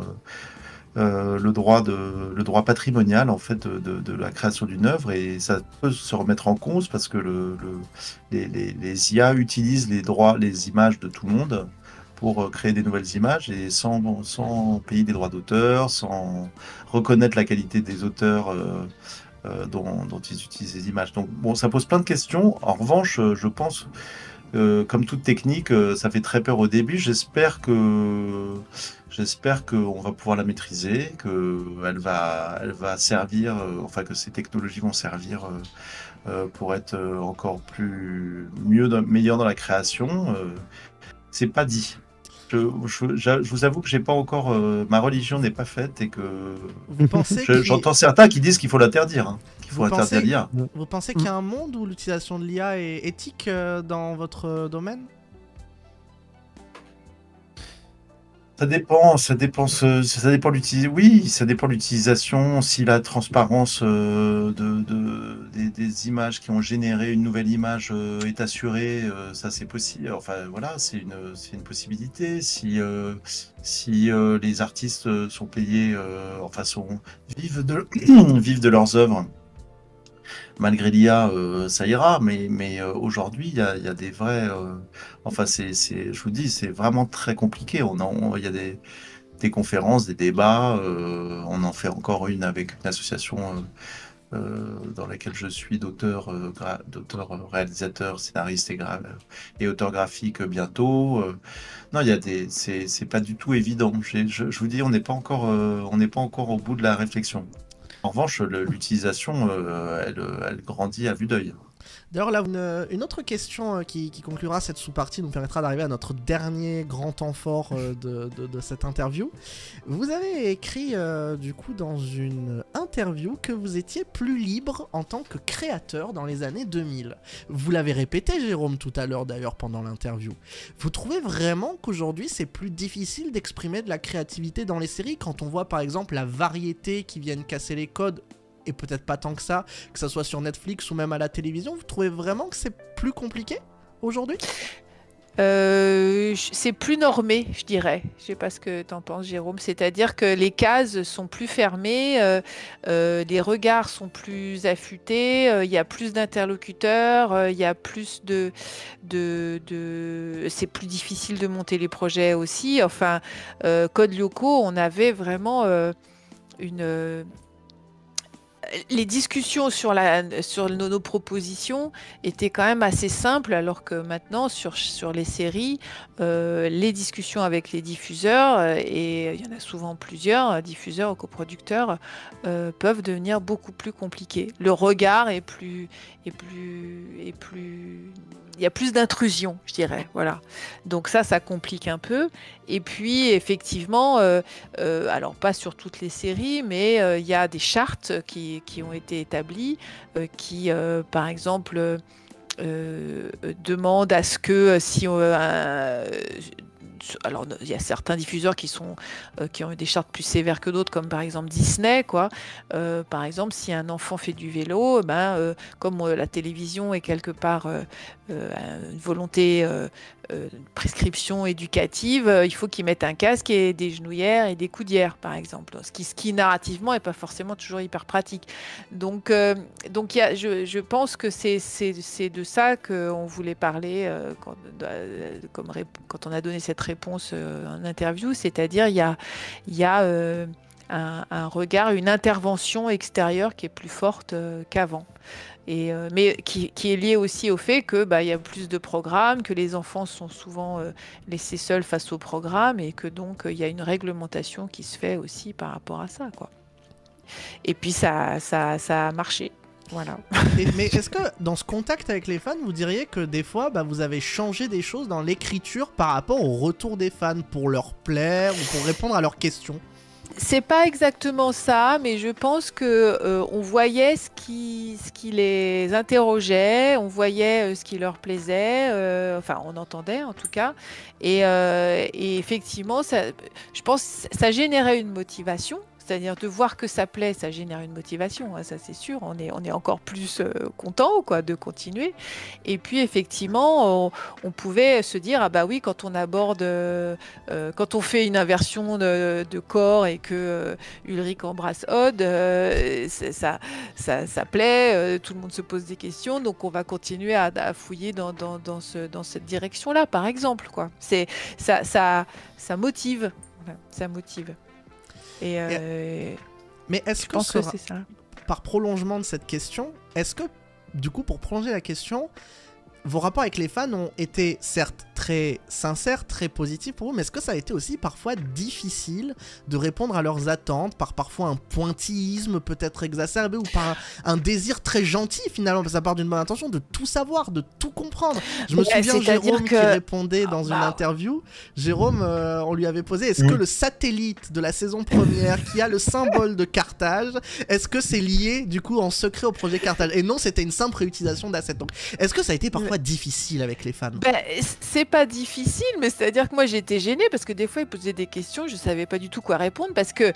le droit patrimonial, en fait, de la création d'une œuvre, et ça peut se remettre en cause parce que les IA utilisent les images de tout le monde pour créer des nouvelles images, et sans payer des droits d'auteur, sans reconnaître la qualité des auteurs dont ils utilisent les images. Donc bon, ça pose plein de questions. En revanche, je pense, comme toute technique, ça fait très peur au début. J'espère qu'on va pouvoir la maîtriser, qu'elle va servir, que ces technologies vont servir pour être encore meilleur dans la création. C'est pas dit. Je vous avoue que j'ai pas encore, ma religion n'est pas faite, et que j'entends certains qui disent qu'il faut l'interdire, hein, qu'il faut interdire l'IA. Vous pensez qu'il y a un monde où l'utilisation de l'IA est éthique dans votre domaine? Ça dépend, ça dépend oui, ça dépend de l'utilisation. Si la transparence des images qui ont généré une nouvelle image est assurée, ça c'est possible. Enfin voilà, c'est une possibilité. Si les artistes sont payés, enfin vivent vivent de leurs œuvres. Malgré l'IA, ça ira, mais aujourd'hui, il y a des vrais. Enfin, je vous dis, c'est vraiment très compliqué. Il y a des conférences, des débats. On en fait encore une avec une association dans laquelle je suis d'auteur, réalisateur, scénariste et auteur graphique bientôt. Non, c'est pas du tout évident. Je vous dis, on n'est pas encore au bout de la réflexion. En revanche, l'utilisation, elle grandit à vue d'œil. D'ailleurs, là, une autre question qui conclura cette sous-partie nous permettra d'arriver à notre dernier grand temps fort de cette interview. Vous avez écrit, du coup, dans une interview que vous étiez plus libre en tant que créateur dans les années 2000. Vous l'avez répété, Jérôme, tout à l'heure, d'ailleurs, pendant l'interview. Vous trouvez vraiment qu'aujourd'hui, c'est plus difficile d'exprimer de la créativité dans les séries quand on voit, par exemple, la variété qui viennent casser les codes et peut-être pas tant que ça soit sur Netflix ou même à la télévision, vous trouvez vraiment que c'est plus compliqué aujourd'hui ? C'est plus normé, je dirais. Je sais pas ce que t'en penses, Jérôme. C'est-à-dire que les cases sont plus fermées, les regards sont plus affûtés, il y a plus d'interlocuteurs, il y a plus c'est plus difficile de monter les projets aussi. Enfin, Code Lyoko, on avait vraiment les discussions sur nos propositions étaient quand même assez simples, alors que maintenant, sur les séries, les discussions avec les diffuseurs, et il y en a souvent plusieurs, diffuseurs ou coproducteurs, peuvent devenir beaucoup plus compliquées. Le regard est plus... Il y a plus d'intrusion, je dirais. Voilà. Donc ça complique un peu. Et puis, effectivement, alors pas sur toutes les séries, mais il y a des chartes qui ont été établies, qui, par exemple, demandent à ce que si alors il y a certains diffuseurs qui ont des chartes plus sévères que d'autres, comme par exemple Disney, quoi. Par exemple, si un enfant fait du vélo, comme la télévision est quelque part une volonté prescription éducative, il faut qu'ils mettent un casque et des genouillères et des coudières, par exemple. Ce qui narrativement n'est pas forcément toujours hyper pratique. Donc je pense que c'est de ça qu'on voulait parler quand on a donné cette réponse en interview, c'est-à-dire il y a un regard, une intervention extérieure qui est plus forte qu'avant. Mais qui est lié aussi au fait que y a plus de programmes, que les enfants sont souvent laissés seuls face aux programmes, et que donc il y a une réglementation qui se fait aussi par rapport à ça, quoi. Et puis ça a marché. Voilà. Mais est-ce que dans ce contact avec les fans, vous diriez que des fois, vous avez changé des choses dans l'écriture par rapport au retour des fans pour leur plaire ou pour répondre à leurs questions ? C'est pas exactement ça, mais je pense que on voyait ce qui les interrogeait, on voyait ce qui leur plaisait, enfin on entendait en tout cas, et effectivement, je pense que ça générait une motivation. C'est-à-dire de voir que ça plaît, ça génère une motivation, hein, ça c'est sûr. On est encore plus content, quoi, de continuer. Et puis effectivement, on pouvait se dire ah bah oui, quand on aborde, quand on fait une inversion de corps et que Ulrich embrasse Odd, ça plaît, tout le monde se pose des questions, donc on va continuer à fouiller dans cette direction-là, par exemple, quoi. Ça motive, voilà, ça motive. Mais est-ce que, c'est ça. Par prolongement de cette question, est-ce que, du coup, pour prolonger la question, vos rapports avec les fans ont été certes très sincères, très positifs pour vous, mais est-ce que ça a été aussi parfois difficile de répondre à leurs attentes par parfois un pointillisme peut-être exacerbé ou par un désir très gentil finalement, parce que ça part d'une bonne intention de tout savoir, de tout comprendre. Je me souviens Jérôme qui répondait dans une interview. Jérôme, on lui avait posé, est-ce que le satellite de la saison première qui a le symbole de Carthage, est-ce que c'est lié du coup en secret au projet Carthage? Et non, c'était une simple réutilisation d'assets. Donc est-ce que ça a été parfois difficile avec les fans? C'est pas difficile, mais c'est-à-dire que moi j'étais gênée parce que des fois ils posaient des questions, je savais pas du tout quoi répondre parce que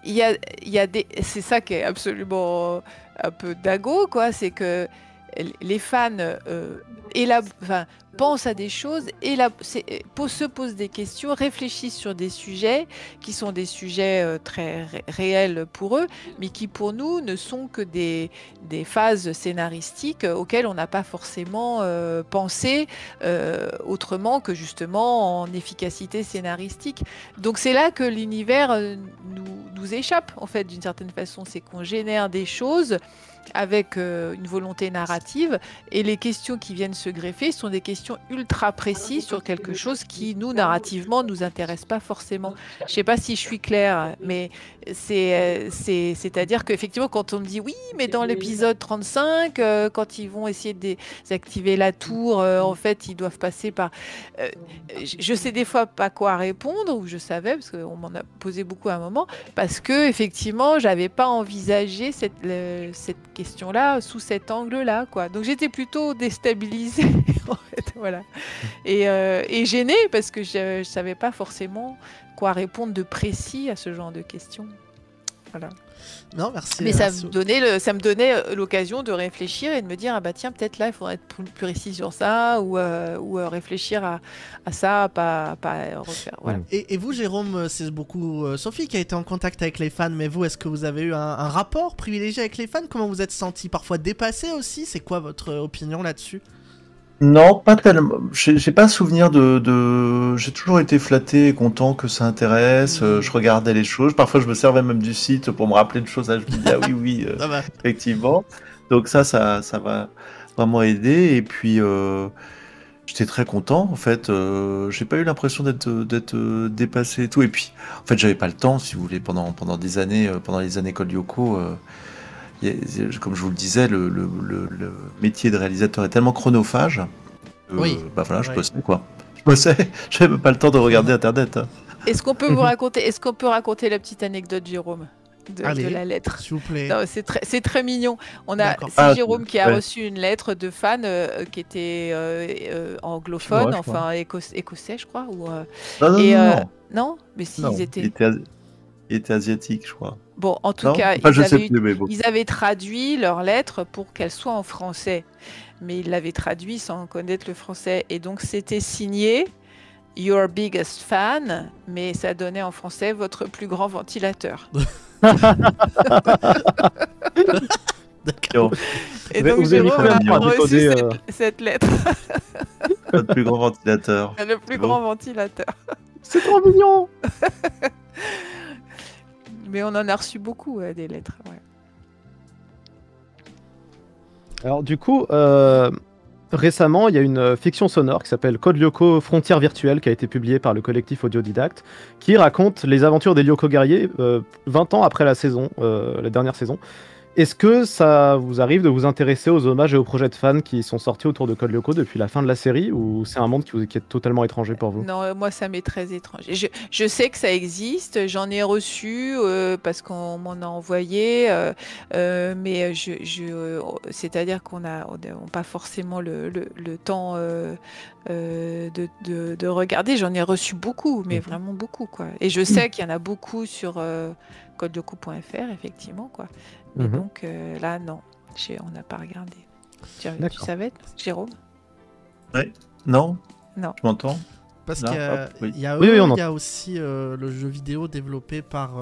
c'est ça qui est absolument un peu dingo, quoi, c'est que les fans pensent à des choses, se posent des questions, réfléchissent sur des sujets qui sont des sujets très réels pour eux, mais qui pour nous ne sont que des phases scénaristiques auxquelles on n'a pas forcément pensé autrement que justement en efficacité scénaristique. Donc c'est là que l'univers nous échappe, en fait, d'une certaine façon. C'est qu'on génère des choses avec une volonté narrative, et les questions qui viennent se greffer sont des questions ultra précises sur quelque chose qui, nous, narrativement, nous intéresse pas forcément. Je sais pas si je suis claire, mais c'est-à-dire qu'effectivement, quand on me dit oui, mais dans l'épisode 35, quand ils vont essayer de désactiver la tour, en fait, ils doivent passer par... je sais des fois pas quoi répondre, ou je savais, parce qu'on m'en a posé beaucoup à un moment, parce que effectivement, j'avais pas envisagé cette question-là sous cet angle-là, quoi. Donc j'étais plutôt déstabilisée, en fait, voilà. Et gênée, parce que je savais pas forcément quoi répondre de précis à ce genre de questions. Voilà. Non, merci. Mais ça me donnait l'occasion de réfléchir et de me dire, ah bah tiens, peut-être là, il faudrait être plus précis sur ça, ou réfléchir à ça, pas refaire. Voilà. Et vous, Jérôme, c'est beaucoup Sophie qui a été en contact avec les fans, mais vous, est-ce que vous avez eu un rapport privilégié avec les fans? Comment vous êtes senti? Parfois dépassé aussi? C'est quoi votre opinion là-dessus? Non, pas tellement. J'ai pas souvenir J'ai toujours été flatté et content que ça intéresse. Je regardais les choses. Parfois, je me servais même du site pour me rappeler de choses. Là, je me dis, ah oui, effectivement. Donc ça va vraiment aider. Et puis, j'étais très content. En fait, j'ai pas eu l'impression d'être dépassé et tout. Et puis, en fait, j'avais pas le temps, si vous voulez, pendant des années, pendant les années Code Lyoko. Comme je vous le disais, le métier de réalisateur est tellement chronophage. Je bossais, quoi. J'avais même pas le temps de regarder Internet. Hein. Est-ce qu'on peut raconter la petite anecdote, Jérôme, de la lettre, s'il vous plaît. C'est très mignon. Jérôme qui a reçu une lettre de fan qui était anglophone, écossais, je crois. Non, mais si, non, ils étaient... Il était asiatique, je crois. Bon, en tout cas, ils avaient traduit leur lettre pour qu'elle soit en français. Mais ils l'avaient traduit sans connaître le français. Et donc, c'était signé « Your biggest fan », mais ça donnait en français « Votre plus grand ventilateur ». D'accord. Et donc, Jérôme a reçu cette lettre. Votre plus grand ventilateur. Le plus grand ventilateur. C'est trop mignon. Mais on en a reçu beaucoup, des lettres. Ouais. Alors du coup, récemment, il y a une fiction sonore qui s'appelle Code Lyoko Frontières virtuelles qui a été publiée par le collectif Audiodidacte, qui raconte les aventures des Lyoko guerriers 20 ans après la dernière saison. Est-ce que ça vous arrive de vous intéresser aux hommages et aux projets de fans qui sont sortis autour de Code Lyoko depuis la fin de la série, ou c'est un monde qui est totalement étranger pour vous? Non, moi ça m'est très étranger. Je sais que ça existe, j'en ai reçu parce qu'on m'en a envoyé, mais c'est-à-dire qu'on n'a pas forcément le temps de regarder. J'en ai reçu beaucoup, mais vraiment beaucoup, quoi. Et je sais qu'il y en a beaucoup sur codelyoko.fr, effectivement, quoi. Mais donc là, non, on n'a pas regardé. Tu savais, Jérôme? Oui. Non. Non. Tu m'entends? Parce qu'il y a aussi le jeu vidéo développé par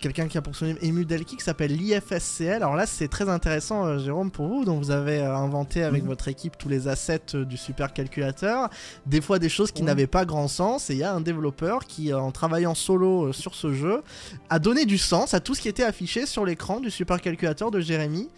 quelqu'un qui a pour son nom Emu Delki qui s'appelle l'IFSCL. Alors là, c'est très intéressant, Jérôme, pour vous. Donc vous avez inventé avec votre équipe tous les assets du supercalculateur. Des fois, des choses qui n'avaient pas grand sens. Et il y a un développeur qui, en travaillant solo sur ce jeu, a donné du sens à tout ce qui était affiché sur l'écran du supercalculateur de Jérémy.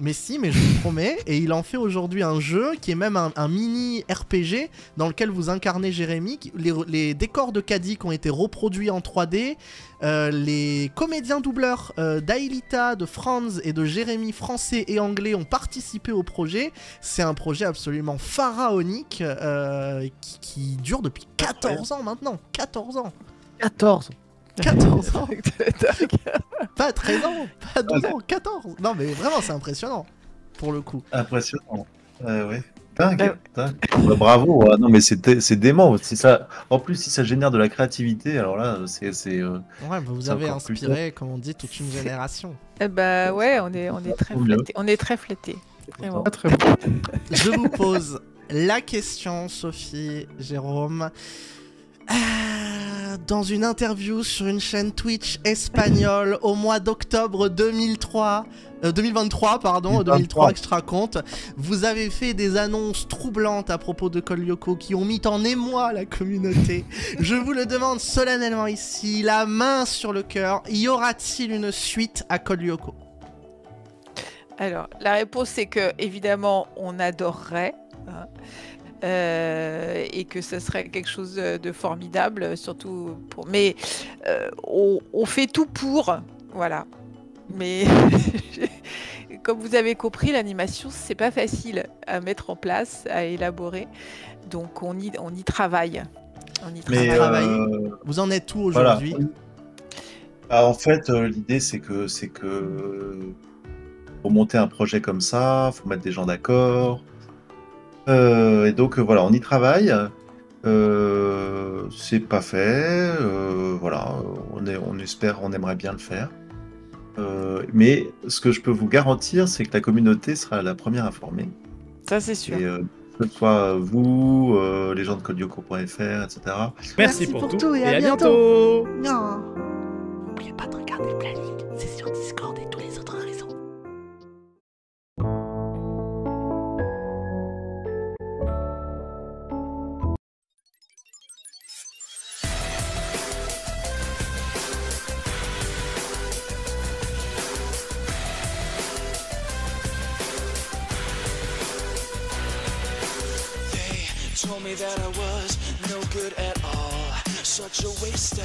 Mais si, mais je vous promets. Et il en fait aujourd'hui un jeu qui est même un mini RPG dans lequel vous incarnez Jérémy. Les décors de Kadik ont été reproduits en 3D. Les comédiens doubleurs d'Aelita, de Franz et de Jérémy français et anglais ont participé au projet. C'est un projet absolument pharaonique qui dure depuis 14 ans maintenant. 14 ans. 14 ans. Pas 13 ans, pas 12 ans, 14. Non mais vraiment c'est impressionnant pour le coup. Impressionnant. Oui. Dingue, dingue. Bah, bravo. Ouais, non, mais c'est dément. C'est ça. En plus, si ça génère de la créativité, alors là, c'est Ouais, bah, vous c'est avez encore plus inspiré, comme on dit, toute une génération. Eh bah ouais, on est très Trop bien. flattés. On est très flattés. Vraiment. Pas très bon. Je vous pose la question, Sophie, Jérôme. Dans une interview sur une chaîne Twitch espagnole au mois d'octobre 2023, pardon, 2003 que je te raconte, vous avez fait des annonces troublantes à propos de Code Lyoko qui ont mis en émoi la communauté. Je vous le demande solennellement ici, la main sur le cœur, y aura-t-il une suite à Code Lyoko? Alors, la réponse c'est que évidemment on adorerait. Hein. Et que ce serait quelque chose de formidable, surtout pour. Mais on fait tout pour, voilà. Mais comme vous avez compris, l'animation c'est pas facile à mettre en place, à élaborer, donc on y travaille. On y Mais travaille. Vous en êtes où voilà. aujourd'hui? En fait, l'idée c'est que pour monter un projet comme ça, faut mettre des gens d'accord. Et donc voilà, on y travaille. C'est pas fait. Voilà, on espère, on aimerait bien le faire. Mais ce que je peux vous garantir, c'est que la communauté sera la première informée. Ça c'est sûr. Et que ce soit vous, les gens de Codeyoko.fr, etc. Merci pour tout et à bientôt. Non. N'oubliez pas de regarder le planning, c'est sur Discord et tous les autres réseaux. Told me that I was no good at all, such a waster.